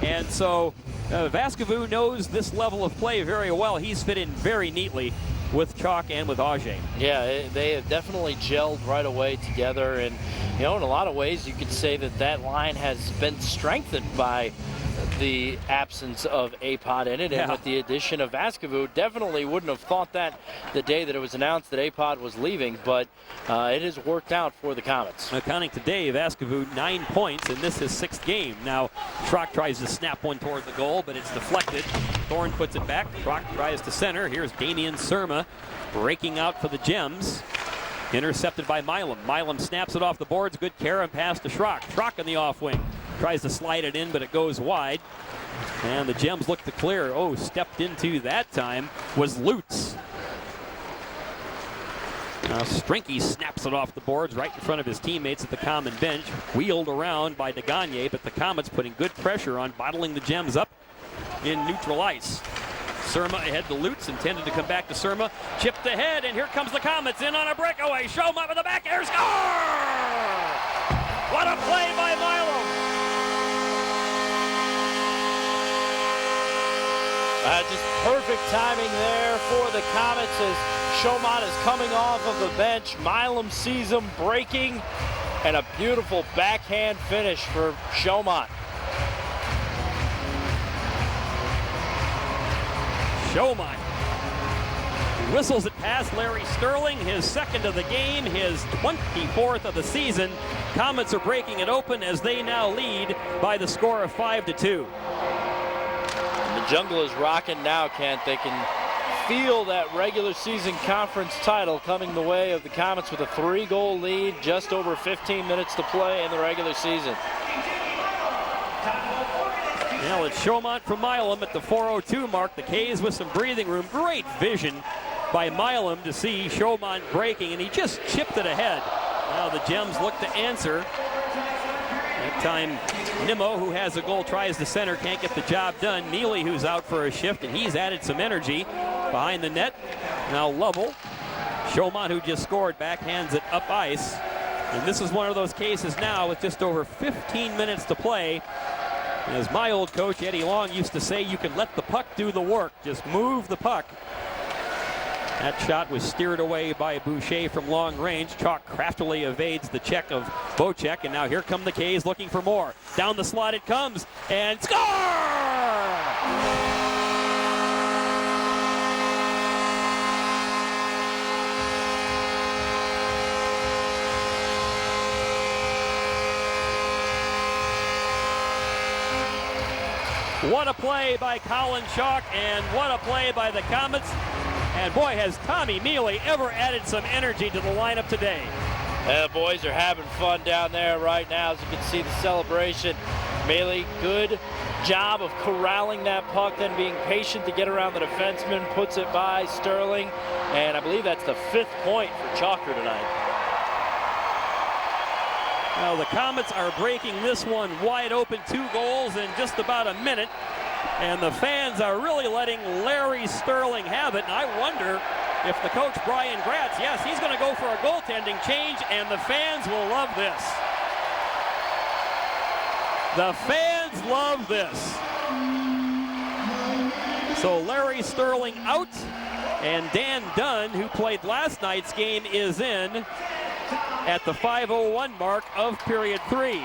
And so Vaskivuo knows this level of play very well. He's fit in very neatly with Chaulk and with Auger. Yeah, they have definitely gelled right away together. And, in a lot of ways, you could say that line has been strengthened by the absence of APOD in it. And with the addition of Vaskivuo, definitely wouldn't have thought that the day that it was announced that APOD was leaving, but it has worked out for the Komets. Counting today, Vaskivuo 9 points, and this is his 6th game. Now, Schrock tries to snap one toward the goal, but it's deflected. Thorne puts it back. Schrock tries to center. Here's Damian Surma breaking out for the Gems. Intercepted by Milam. Milam snaps it off the boards. Good carry and pass to Schrock. Schrock in the off wing. Tries to slide it in, but it goes wide. And the Gems look to clear. Oh, stepped into that time was Lutz. Now Strinky snaps it off the boards right in front of his teammates at the common bench. Wheeled around by DeAngelis, but the Komets putting good pressure on, bottling the Gems up in neutral ice. Surma ahead to Lutz, intended to come back to Surma. Chipped ahead, and here comes the Komets in on a breakaway. Chaumont with the back air score! What a play by Milam! Just perfect timing there for the Komets as Chaumont is coming off of the bench. Milam sees him breaking, and a beautiful backhand finish for Chaumont. Chaumont whistles it past Larry Sterling, his 2nd of the game, his 24th of the season. Komets are breaking it open as they now lead by the score of 5-2. The jungle is rocking now, Kent. They can feel that regular season conference title coming the way of the Komets with a 3-goal lead, just over 15 minutes to play in the regular season. Now it's Chaumont from Milam at the 4:02 mark. The K's with some breathing room. Great vision by Milam to see Chaumont breaking, and he just chipped it ahead. Now the Gems look to answer. That time, Nimmo, who has a goal, tries to center, can't get the job done. Neely, who's out for a shift, and he's added some energy behind the net. Now Lovell. Chaumont, who just scored, backhands it up ice. And this is one of those cases now with just over 15 minutes to play. As my old coach, Eddie Long, used to say, you can let the puck do the work. Just move the puck. That shot was steered away by Boucher from long range. Chaulk craftily evades the check of Boucher, and now here come the K's looking for more. Down the slot it comes, and score! What a play by Colin Chaulk, and what a play by the Komets. And boy, has Tommy Mealy ever added some energy to the lineup today. The boys are having fun down there right now, as you can see the celebration. Mealy, good job of corralling that puck, then being patient to get around the defenseman, puts it by Sterling, and I believe that's the 5th point for Chalker tonight. Well, the Komets are breaking this one wide open, 2 goals in just about a minute. And the fans are really letting Larry Sterling have it. And I wonder if the coach, Brian Gratz, yes, he's going to go for a goaltending change, and the fans will love this. The fans love this. So Larry Sterling out, and Dan Dunn, who played last night's game, is in at the 5:01 mark of period 3.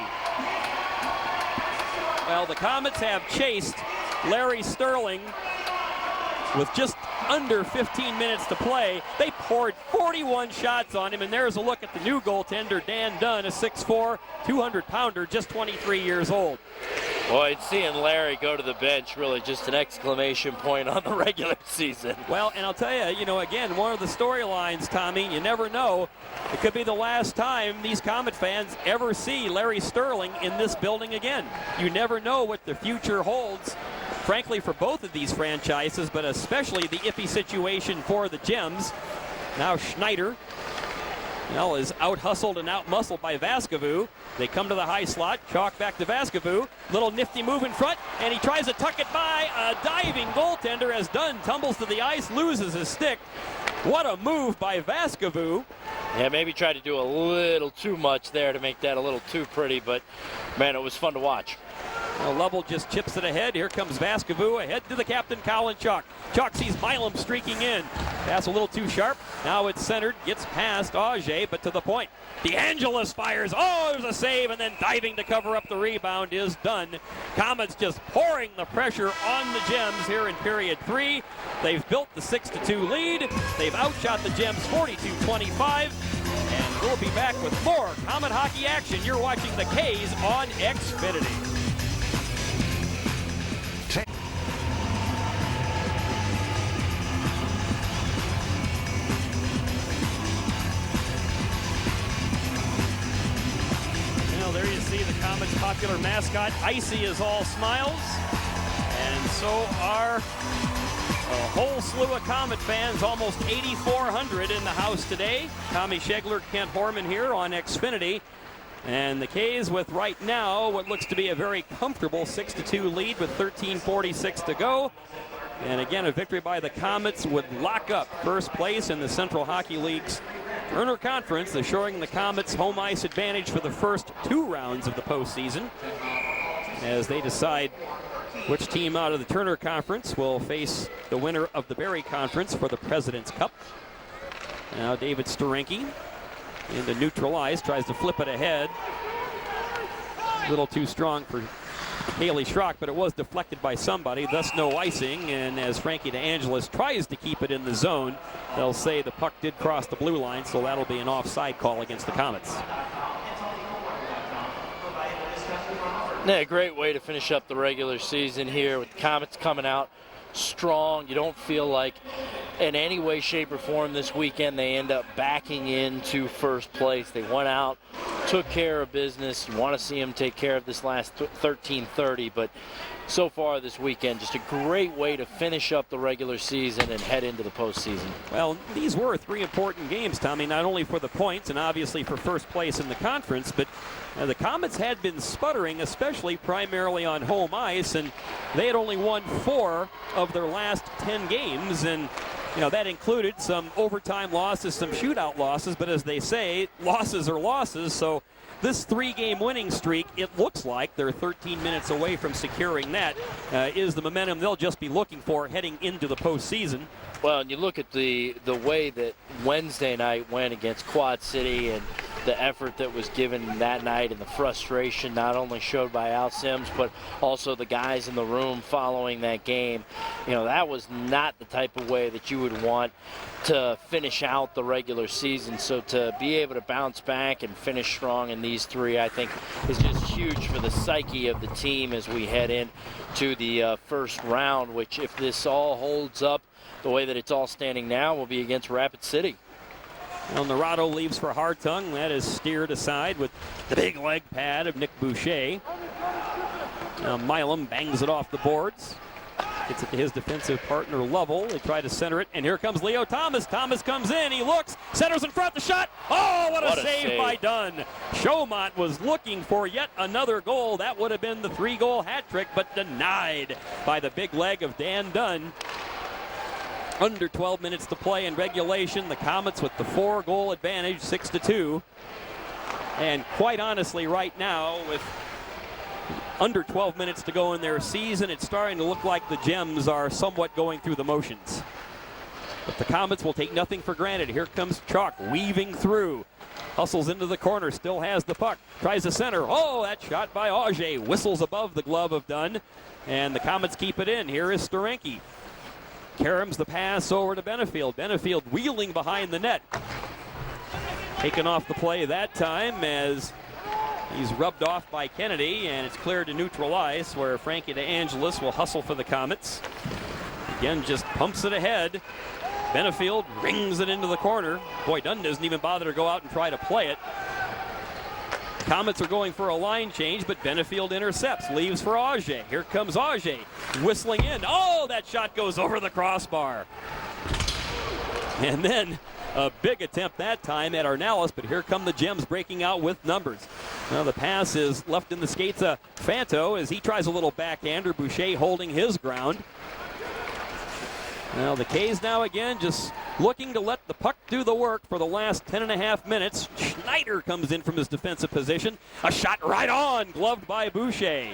Well, the Komets have chased Larry Sterling with just under 15 minutes to play. They poured 41 shots on him, and there's a look at the new goaltender, Dan Dunn, a 6'4", 200-pounder, just 23 years old. Boy, seeing Larry go to the bench, really just an exclamation point on the regular season. Well, and I'll tell you, again, one of the storylines, Tommy, you never know. It could be the last time these Komet fans ever see Larry Sterling in this building again. You never know what the future holds, frankly, for both of these franchises, but especially the iffy situation for the Gems. Now Schneider, is out-hustled and out-muscled by Vaskivuo. They come to the high slot. Chaulk back to Vaskivuo. Little nifty move in front, and he tries to tuck it by a diving goaltender as Dunn tumbles to the ice, loses his stick. What a move by Vaskivuo. Yeah, maybe tried to do a little too much there to make that a little too pretty, but, man, it was fun to watch. Well, Lovell just chips it ahead. Here comes Vaskivuo ahead to the captain, Colin Chaulk. Chaulk sees Milam streaking in. Pass a little too sharp. Now it's centered. Gets past Auger, but to the point. DeAngelis fires. Oh, there's a save, and then diving to cover up the rebound is done. Komets just pouring the pressure on the Gems here in period 3. They've built the 6-2 lead. They've outshot the Gems 42-25. And we'll be back with more Komet hockey action. You're watching the K's on Xfinity. There you see the Komets' popular mascot. Icy is all smiles. And so are a whole slew of Komet fans, almost 8,400 in the house today. Tommy Schegler, Kent Horman here on Xfinity. And the K's with right now what looks to be a very comfortable 6-2 lead with 13:46 to go. And again, a victory by the Komets would lock up first place in the Central Hockey League's Turner Conference, assuring the Komets home ice advantage for the first 2 rounds of the postseason as they decide which team out of the Turner Conference will face the winner of the Berry Conference for the President's Cup. Now David Steranke into neutral ice, tries to flip it ahead. A little too strong for Haley Schrock, but it was deflected by somebody, thus no icing. And as Frankie DeAngelis tries to keep it in the zone, they'll say the puck did cross the blue line, so that'll be an offside call against the Komets. Yeah, great way to finish up the regular season here with the Komets coming out strong. You don't feel like in any way, shape, or form this weekend they end up backing into first place. They went out, took care of business. You want to see them take care of this last 13:30, but so far this weekend. Just a great way to finish up the regular season and head into the postseason. Well, these were 3 important games, Tommy, not only for the points and obviously for first place in the conference, but the Komets had been sputtering, especially primarily on home ice, and they had only won 4 of their last 10 games, and that included some overtime losses, some shootout losses, but as they say, losses are losses. So this 3-game winning streak, it looks like they're 13 minutes away from securing that, is the momentum they'll just be looking for heading into the postseason. Well, and you look at the way that Wednesday night went against Quad City and the effort that was given that night and the frustration not only showed by Al Sims, but also the guys in the room following that game. That was not the type of way that you would want to finish out the regular season. So to be able to bounce back and finish strong in these 3, I think, is just huge for the psyche of the team as we head into the first round, which, if this all holds up the way that it's all standing now, will be against Rapid City. Well, Narado leaves for Hartung. That is steered aside with the big leg pad of Nick Boucher. Now Milam bangs it off the boards. Gets it to his defensive partner, Lovell. They try to center it, and here comes Leo Thomas. Thomas comes in, he looks, centers in front, the shot. Oh, what a save by Dunn. Chaumont was looking for yet another goal. That would have been the 3-goal hat trick, but denied by the big leg of Dan Dunn. Under 12 minutes to play in regulation. The Komets with the 4-goal advantage, 6-2. And quite honestly, right now, with under 12 minutes to go in their season, it's starting to look like the Gems are somewhat going through the motions. But the Komets will take nothing for granted. Here comes Chaulk weaving through. Hustles into the corner, still has the puck. Tries to center. Oh, that shot by Auger. Whistles above the glove of Dunn. And the Komets keep it in. Here is Steranke. Karams the pass over to Benefield. Benefield wheeling behind the net. Taken off the play that time as he's rubbed off by Kennedy, and it's cleared to neutral ice where Frankie DeAngelis will hustle for the Komets. Again, just pumps it ahead. Benefield rings it into the corner. Boy, Dunn doesn't even bother to go out and try to play it. Komets are going for a line change, but Benefield intercepts, leaves for Auger. Here comes Auger, whistling in. Oh, that shot goes over the crossbar. And then a big attempt that time at Arnalis, but here come the Gems breaking out with numbers. Now the pass is left in the skates of Fanto as he tries a little backhander. Boucher holding his ground. Now the K's now again just looking to let the puck do the work for the last 10.5 minutes. Schneider comes in from his defensive position. A shot right on, gloved by Boucher.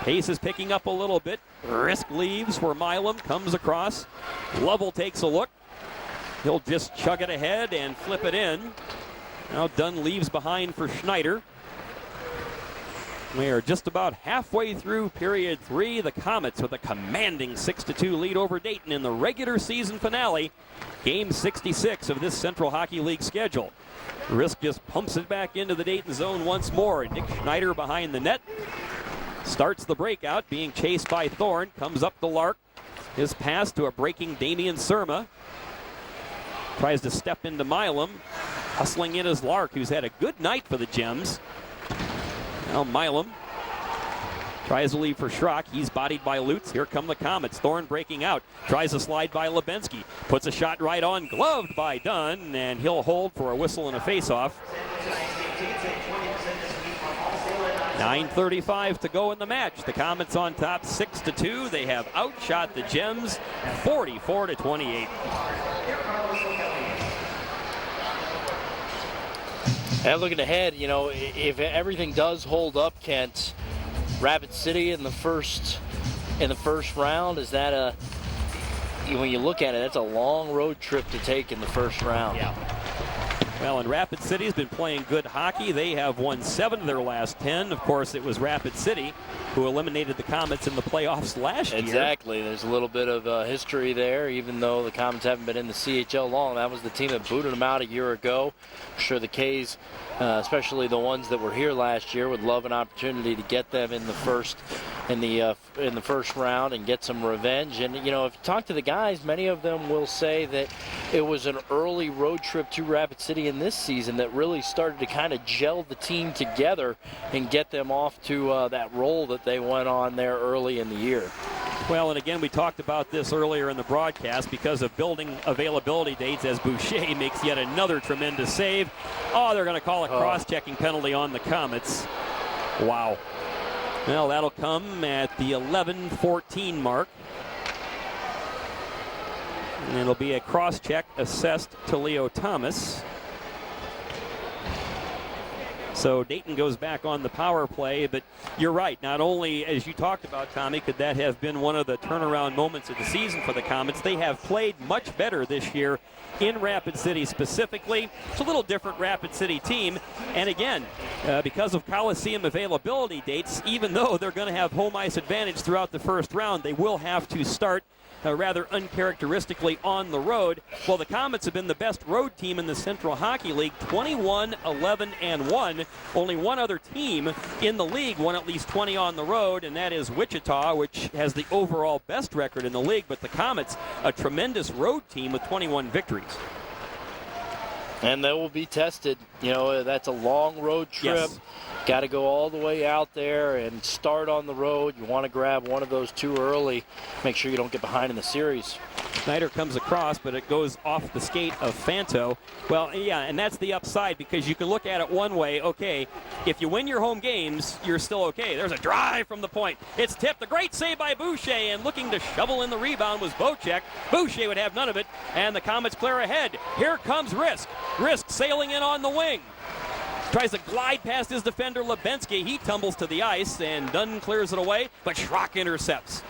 Pace is picking up a little bit. Risk leaves for Milam, comes across. Lovell takes a look. He'll just chug it ahead and flip it in. Now Dunn leaves behind for Schneider. We are just about halfway through period 3. The Komets with a commanding 6-2 lead over Dayton in the regular season finale. Game 66 of this Central Hockey League schedule. Risk just pumps it back into the Dayton zone once more. Nick Schneider behind the net. Starts the breakout, being chased by Thorne. Comes up the Lark. His pass to a breaking Damian Surma. Tries to step into Milam. Hustling in is Lark, who's had a good night for the Gems. Now Milam tries to leave for Schrock. He's bodied by Lutz. Here come the Komets. Thorne breaking out. Tries to slide by Lebensky. Puts a shot right on. Gloved by Dunn. And he'll hold for a whistle and a face-off. 9:35 to go in the match. The Komets on top 6-2. They have outshot the Gems 44-28. And looking ahead, if everything does hold up, Kent, Rapid City in the first round, is that when you look at it, that's a long road trip to take in the first round. Yeah. Well, and Rapid City's been playing good hockey. They have won 7 of their last 10. Of course, it was Rapid City who eliminated the Komets in the playoffs last year. Exactly. There's a little bit of history there, even though the Komets haven't been in the CHL long. That was the team that booted them out a year ago. I'm sure the K's especially the ones that were here last year. Would love an opportunity to get them in the first round and get some revenge. And you know, if you talk to the guys, many of them will say that it was an early road trip to Rapid City in this season that really started to kind of gel the team together and get them off to that roll that they went on there early in the year. Well, and again, we talked about this earlier in the broadcast because of building availability dates as Boucher makes yet another tremendous save. Oh, they're going to call a cross-checking penalty on the Komets. Wow. Well, that'll come at the 11:14 mark. And it'll be a cross-check assessed to Leo Thomas. So Dayton goes back on the power play, but you're right. Not only, as you talked about, Tommy, could that have been one of the turnaround moments of the season for the Komets. They have played much better this year in Rapid City specifically. It's a little different Rapid City team. And again, because of Coliseum availability dates, even though they're going to have home ice advantage throughout the first round, they will have to start rather uncharacteristically on the road. Well, the Komets have been the best road team in the Central Hockey League, 21-11-1. Only one other team in the league won at least 20 on the road, and that is Wichita, which has the overall best record in the league. But the Komets, a tremendous road team with 21 victories. And they will be tested. You know, that's a long road trip. Yes. Got to go all the way out there and start on the road. You want to grab one of those too early. Make sure you don't get behind in the series. Snyder comes across, but it goes off the skate of Fanto. Well, yeah, and that's the upside because you can look at it one way. Okay, if you win your home games, you're still okay. There's a drive from the point. It's tipped. A great save by Boucher, and looking to shovel in the rebound was Bocek. Boucher would have none of it, and the Komets clear ahead. Here comes Risk. Risk sailing in on the wing. Tries to glide past his defender, Lebensky. He tumbles to the ice, and Dunn clears it away, but Schrock intercepts.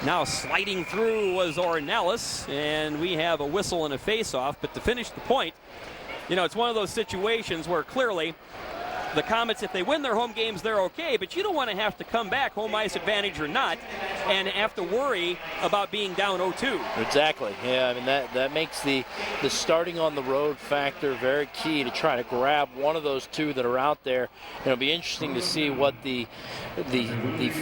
Now sliding through was Ornelas, and we have a whistle and a face-off. But to finish the point, you know, it's one of those situations where clearly the Komets, if they win their home games, they're okay, but you don't want to have to come back, home ice advantage or not, and have to worry about being down 0-2. Exactly. Yeah, I mean, that makes the starting on the road factor very key to try to grab one of those two that are out there. And it'll be interesting to see what the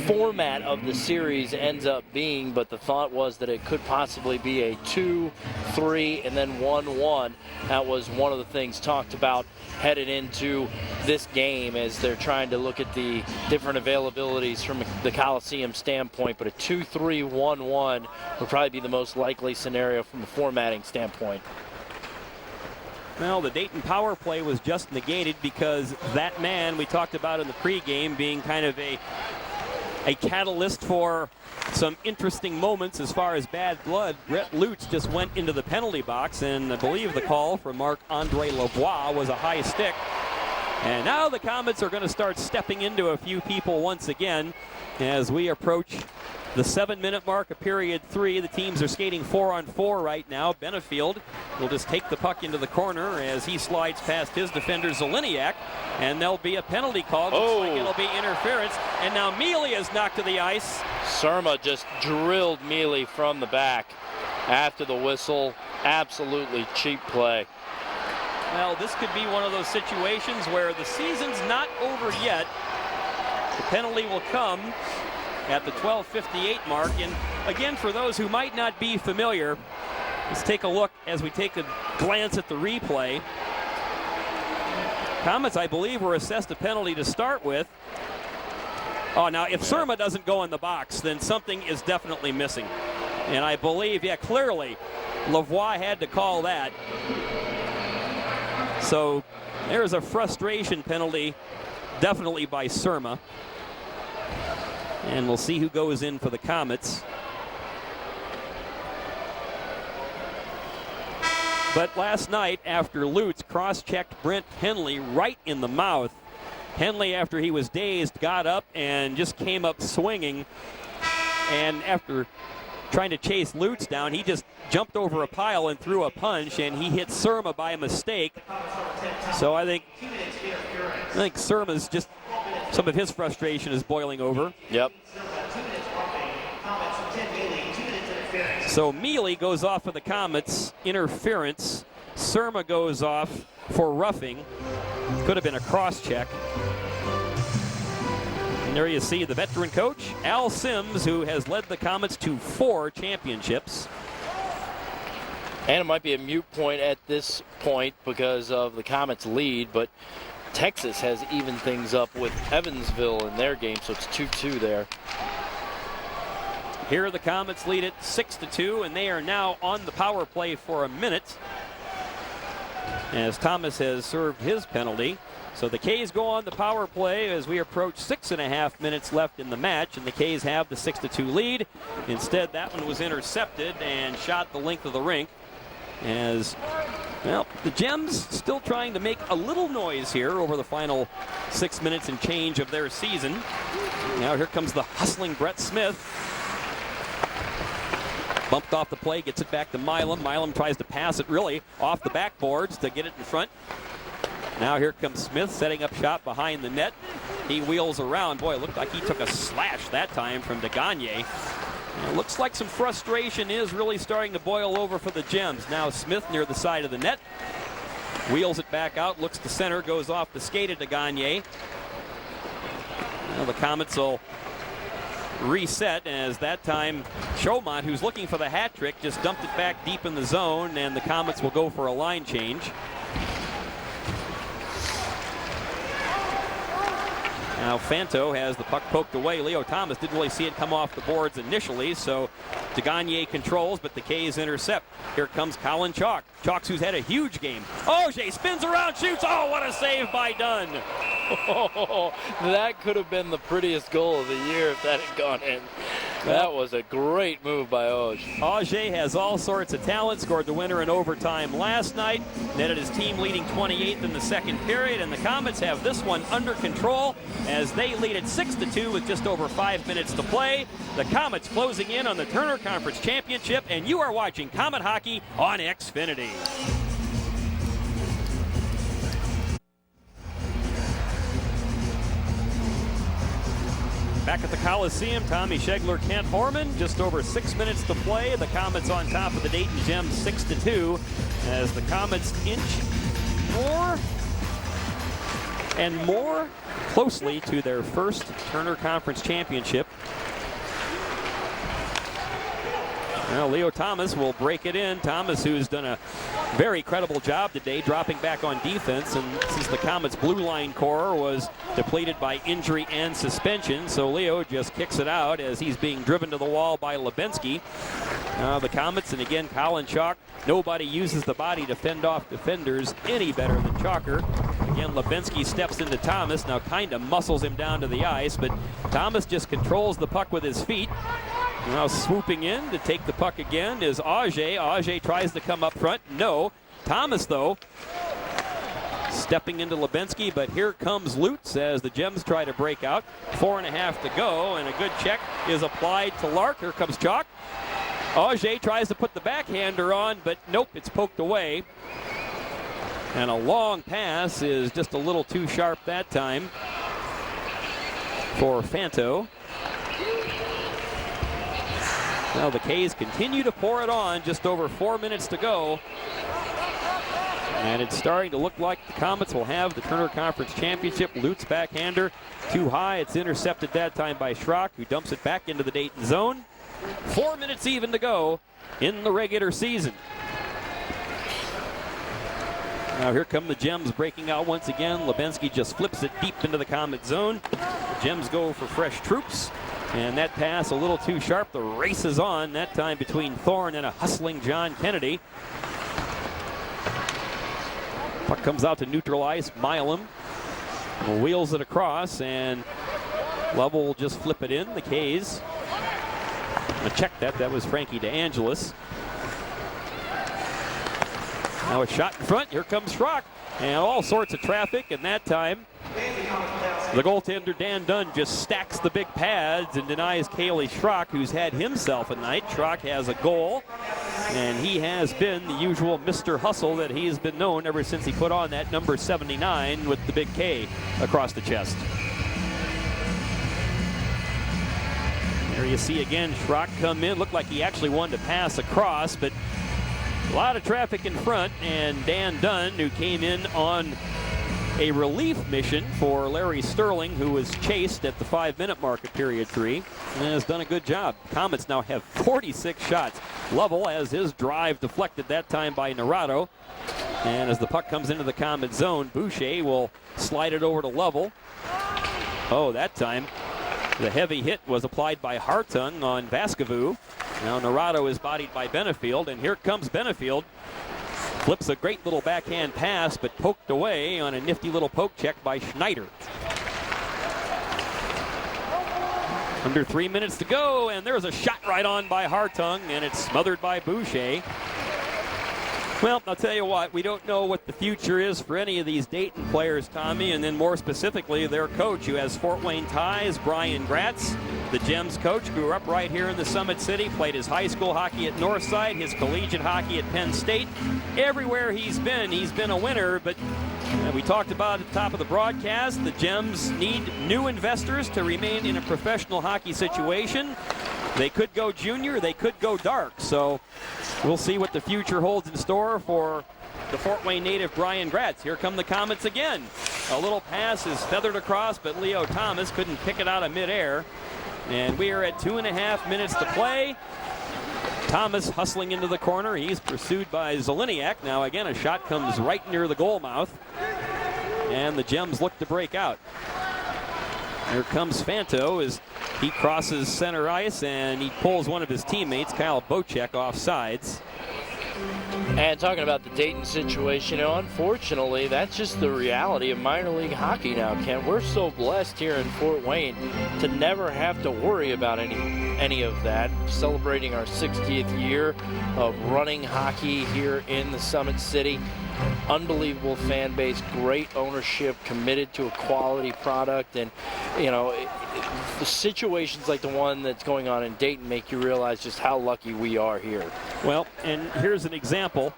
format of the series ends up being, but the thought was that it could possibly be a 2-3 and then 1-1. That was one of the things talked about headed into this game as they're trying to look at the different availabilities from the Coliseum standpoint, but a 2-3-1-1 would probably be the most likely scenario from a formatting standpoint. Well, the Dayton power play was just negated because that man we talked about in the pregame being kind of a catalyst for some interesting moments as far as bad blood. Brett Lutz just went into the penalty box, and I believe the call from Marc-Andre Lavoie was a high stick. And now the Komets are going to start stepping into a few people once again as we approach the 7-minute mark of period 3. The teams are skating 4-on-4 right now. Benefield will just take the puck into the corner as he slides past his defender Zeliniak, and there'll be a penalty call. Looks like it'll be interference, and now Mealy is knocked to the ice. Surma just drilled Mealy from the back after the whistle. Absolutely cheap play. Well, this could be one of those situations where the season's not over yet. The penalty will come at the 12:58 mark. And again, for those who might not be familiar, let's take a look as we take a glance at the replay. Komets, I believe, were assessed a penalty to start with. Oh, now if Surma doesn't go in the box, then something is definitely missing. And I believe, yeah, clearly Lavoie had to call that. So there's a frustration penalty, definitely by Surma. And we'll see who goes in for the Komets. But last night, after Lutz cross-checked Brent Henley right in the mouth, Henley, after he was dazed, got up and just came up swinging. And after trying to chase Lutz down, he just jumped over a pile and threw a punch, and he hit Surma by mistake. So I think Surma's just, some of his frustration is boiling over. Yep. So Mealy goes off for the Komets, interference. Surma goes off for roughing. Could have been a cross-check. And there you see the veteran coach, Al Sims, who has led the Komets to 4 championships. And it might be a moot point at this point because of the Komets' lead, but Texas has evened things up with Evansville in their game, so it's 2-2 there. Here the Komets lead it 6-2, and they are now on the power play for a minute as Thomas has served his penalty. So the K's go on the power play as we approach 6.5 minutes left in the match, and the K's have the 6-2 lead. Instead, that one was intercepted and shot the length of the rink. As, well, the Gems still trying to make a little noise here over the final 6 minutes and change of their season. Now here comes the hustling Brett Smith. Bumped off the play, gets it back to Milam. Milam tries to pass it really off the backboards to get it in front. Now here comes Smith setting up shot behind the net. He wheels around. Boy, it looked like he took a slash that time from DeAngelis. It looks like some frustration is really starting to boil over for the Gems. Now Smith near the side of the net. Wheels it back out, looks to center, goes off the skate of DeAngelis. Now the Komets will reset as that time Chaumont, who's looking for the hat trick, just dumped it back deep in the zone, and the Komets will go for a line change. Now Fanto has the puck poked away. Leo Thomas didn't really see it come off the boards initially, so DeAngelis controls, but the K's intercept. Here comes Colin Chaulk. Chaulk, who's had a huge game. Auger spins around, shoots. Oh, what a save by Dunn. Oh, that could have been the prettiest goal of the year if that had gone in. That was a great move by Auger. Auger has all sorts of talent, scored the winner in overtime last night, netted his team leading 28th in the second period, and the Komets have this one under control as they lead it 6-2 with just over 5 minutes to play. The Komets closing in on the Turner Conference Championship, and you are watching Komet Hockey on Xfinity. Back at the Coliseum, Tommy Schegler, Kent Horman, just over 6 minutes to play. The Komets on top of the Dayton Gems 6-2 as the Komets inch more and more closely to their first Turner Conference Championship. Well, Leo Thomas will break it in. Thomas, who's done a very credible job today, dropping back on defense. And since the Komets' blue line core was depleted by injury and suspension, so Leo just kicks it out as he's being driven to the wall by Lebensky. The Komets, and again, Colin Chaulk, nobody uses the body to fend off defenders any better than Chalker. Again, Lebensky steps into Thomas, now kind of muscles him down to the ice, but Thomas just controls the puck with his feet. Now swooping in to take the puck again is Auger. Auger tries to come up front. No. Thomas, though, stepping into Lebensky, but here comes Lutz as the Gems try to break out. 4.5 to go, and a good check is applied to Lark. Here comes Chaulk. Auger tries to put the backhander on, but nope, it's poked away. And a long pass is just a little too sharp that time for Fanto. Now the K's continue to pour it on, just over 4 minutes to go. And it's starting to look like the Komets will have the Turner Conference Championship. Lutz backhander, too high. It's intercepted that time by Schrock, who dumps it back into the Dayton zone. 4 minutes even to go in the regular season. Now here come the Gems breaking out once again. Lebensky just flips it deep into the Komet zone. The Gems go for fresh troops. And that pass a little too sharp. The race is on, that time between Thorne and a hustling John Kennedy. Puck comes out to neutral ice. Milam wheels it across, and Love will just flip it in. The K's. I'm going to check that. That was Frankie DeAngelis. Now a shot in front. Here comes Schrock. And all sorts of traffic, and that time the goaltender Dan Dunn just stacks the big pads and denies Cayley Schrock, who's had himself a night. Schrock has a goal, and he has been the usual Mr. Hustle that he has been known ever since he put on that number 79 with the big K across the chest. There you see again Schrock come in. Looked like he actually wanted to pass across, but a lot of traffic in front, and Dan Dunn, who came in on a relief mission for Larry Sterling, who was chased at the 5-minute mark of period 3 and has done a good job. Komets now have 46 shots. Lovell has his drive deflected that time by Narado. And as the puck comes into the Komet zone, Boucher will slide it over to Lovell. Oh, that time the heavy hit was applied by Hartung on Vaskivuo. Now Narado is bodied by Benefield, and here comes Benefield. Flips a great little backhand pass, but poked away on a nifty little poke check by Schneider. Under 3 minutes to go, and there's a shot right on by Hartung, and it's smothered by Boucher. Well, I'll tell you what, we don't know what the future is for any of these Dayton players, Tommy, and then more specifically their coach, who has Fort Wayne ties, Brian Gratz. The Gems coach grew up right here in the Summit City, played his high school hockey at Northside, his collegiate hockey at Penn State. Everywhere he's been a winner, but we talked about at the top of the broadcast, the Gems need new investors to remain in a professional hockey situation. They could go junior, they could go dark, so we'll see what the future holds in store for the Fort Wayne native Brian Gratz. Here come the Komets again. A little pass is feathered across, but Leo Thomas couldn't pick it out of midair. And we are at 2.5 minutes to play. Thomas hustling into the corner. He's pursued by Zeleniak. Now again, a shot comes right near the goal mouth. And the Gems look to break out. Here comes Fanto as he crosses center ice, and he pulls one of his teammates, Kyle Bocek, off sides. And talking about the Dayton situation, unfortunately, that's just the reality of minor league hockey now, Ken. We're so blessed here in Fort Wayne to never have to worry about any of that. Celebrating our 60th year of running hockey here in the Summit City. Unbelievable fan base, great ownership, committed to a quality product, and the situations like the one that's going on in Dayton make you realize just how lucky we are here. Well, and here's an example.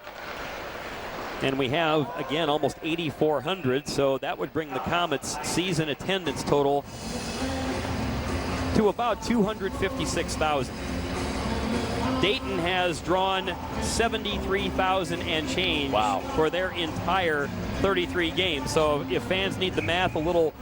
And we have, again, almost 8,400, so that would bring the Komets' season attendance total to about 256,000. Dayton has drawn 73,000 and change for their entire 33 games. So if fans need the math a little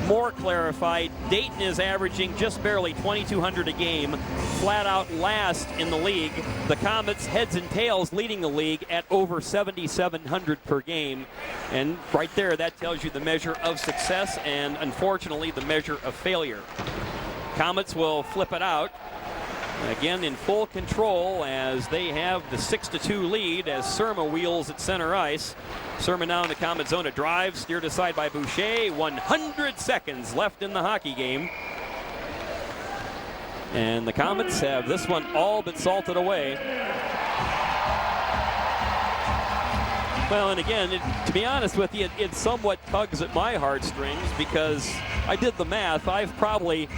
more clarified, Dayton is averaging just barely 2,200 a game, flat out last in the league. The Komets, heads and tails, leading the league at over 7,700 per game. And right there, that tells you the measure of success and, unfortunately, the measure of failure. Komets will flip it out. Again, in full control as they have the 6-2 lead as Surma wheels at center ice. Surma now in the Komet zone, a drive steered aside by Boucher. 100 seconds left in the hockey game. And the Komets have this one all but salted away. Well, and again, to be honest with you, it somewhat tugs at my heartstrings because I did the math. I've probably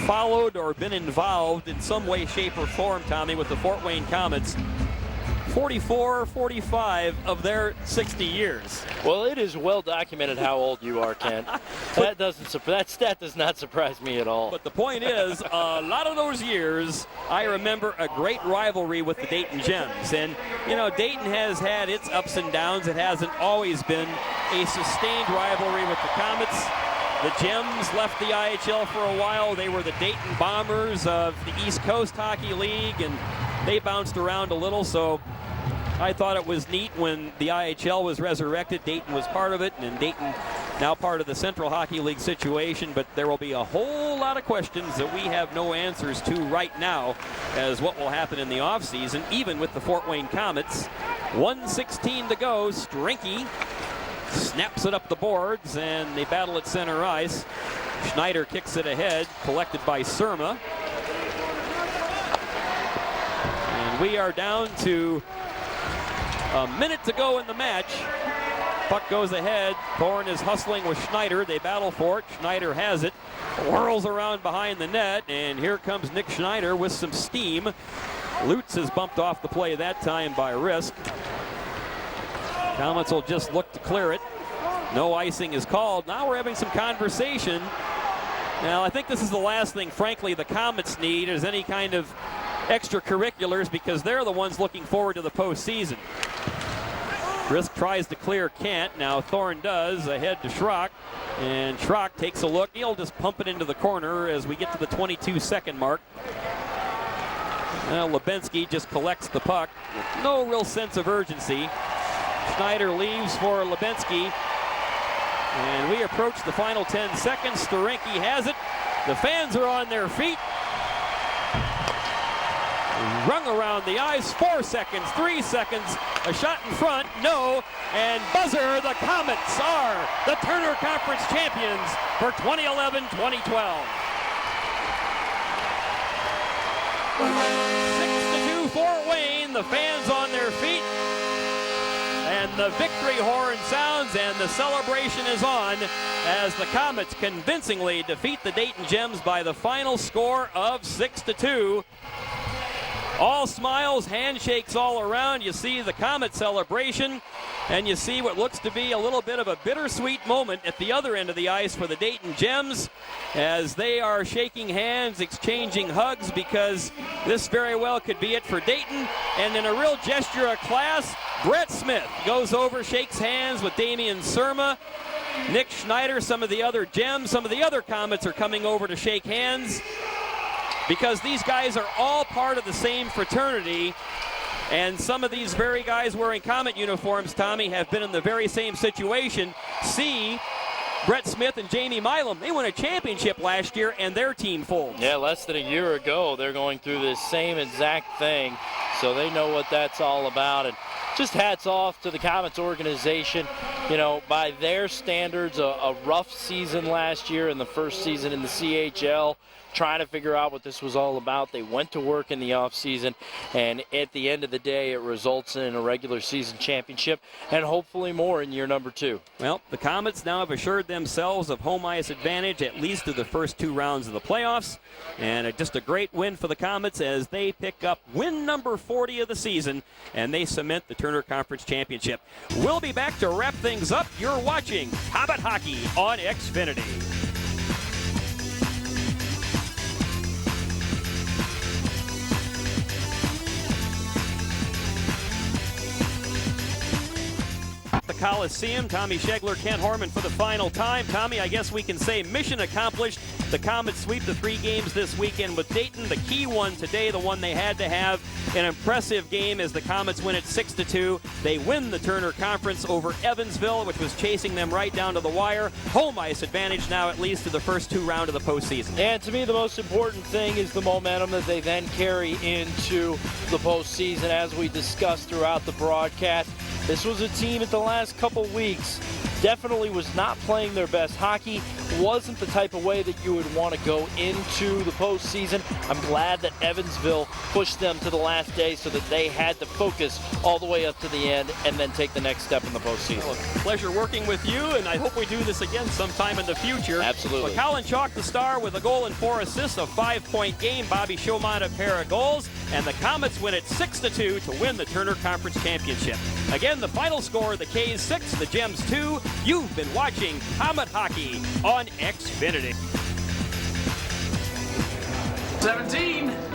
followed or been involved in some way, shape, or form, Tommy, with the Fort Wayne Komets 44, 45 of their 60 years. Well, it is well documented how old you are, Ken. That stat does not surprise me at all. But the point is, a lot of those years, I remember a great rivalry with the Dayton Gems. And, Dayton has had its ups and downs. It hasn't always been a sustained rivalry with the Komets. The Gems left the IHL for a while. They were the Dayton Bombers of the East Coast Hockey League, and they bounced around a little, so I thought it was neat when the IHL was resurrected. Dayton was part of it, and Dayton now part of the Central Hockey League situation, but there will be a whole lot of questions that we have no answers to right now as what will happen in the offseason, even with the Fort Wayne Komets. 1:16 to go. Strinky snaps it up the boards, and they battle at center ice. Schneider kicks it ahead, collected by Surma. And we are down to a minute to go in the match. Puck goes ahead. Thorne is hustling with Schneider. They battle for it. Schneider has it. Whirls around behind the net, and here comes Nick Schneider with some steam. Lutz is bumped off the play that time by Risk. Komets will just look to clear it. No icing is called. Now we're having some conversation. Now I think this is the last thing, frankly, the Komets need is any kind of extracurriculars because they're the ones looking forward to the postseason. Risk tries to clear, can't. Now Thorne does, ahead to Schrock. And Schrock takes a look. He'll just pump it into the corner as we get to the 22-second mark. Now Lubinsky just collects the puck. No real sense of urgency. Schneider leaves for Lubinsky. And we approach the final 10 seconds. Sterenke has it. The fans are on their feet. Rung around the ice, 4 seconds, 3 seconds, a shot in front, no, and buzzer, the Komets are the Turner Conference champions for 2011-2012. 6-2 for Wayne, the fans on their feet, and the victory horn sounds, and the celebration is on as the Komets convincingly defeat the Dayton Gems by the final score of 6-2. All smiles, handshakes all around. You see the Komet celebration, and you see what looks to be a little bit of a bittersweet moment at the other end of the ice for the Dayton Gems as they are shaking hands, exchanging hugs, because this very well could be it for Dayton. And in a real gesture of class, Brett Smith goes over, shakes hands with Damian Surma. Nick Schneider, some of the other Gems, some of the other Komets are coming over to shake hands, because these guys are all part of the same fraternity. And some of these very guys wearing Komet uniforms, Tommy, have been in the very same situation. See Brett Smith and Jamie Milam. They won a championship last year, and their team folds. Yeah, less than a year ago, they're going through this same exact thing, so they know what that's all about. And just hats off to the Komets organization. You know, by their standards, a rough season last year and the first season in the CHL, trying to figure out what this was all about. They went to work in the offseason, and at the end of the day, it results in a regular season championship and hopefully more in year number 2. Well, the Komets now have assured themselves of home ice advantage at least to the first 2 rounds of the playoffs, and just a great win for the Komets as they pick up win number 40 of the season, and they cement the Turner Conference Championship. We'll be back to wrap things up. You're watching Komet Hockey on Xfinity. The Coliseum, Tommy Schegler, Kent Horman for the final time. Tommy, I guess we can say mission accomplished. The Komets sweep the 3 games this weekend with Dayton. The key one today, the one they had to have, an impressive game as the Komets win it 6-2. They win the Turner Conference over Evansville, which was chasing them right down to the wire. Home ice advantage now at least to the first 2 rounds of the postseason. And to me, the most important thing is the momentum that they then carry into the postseason, as we discussed throughout the broadcast. This was a team at the last couple weeks definitely was not playing their best hockey, wasn't the type of way that you would want to go into the postseason. I'm glad that Evansville pushed them to the last day so that they had to focus all the way up to the end and then take the next step in the postseason. Well, pleasure working with you, and I hope we do this again sometime in the future. Absolutely. But Colin Chaulk, the star, with a goal and 4 assists, a 5-point game. Bobby Chaumont, a pair of goals, and the Komets win it 6-2 to win the Turner Conference Championship. Again, the final score, the K's 6, the Gems 2. You've been watching Komet Hockey on Xfinity. 17.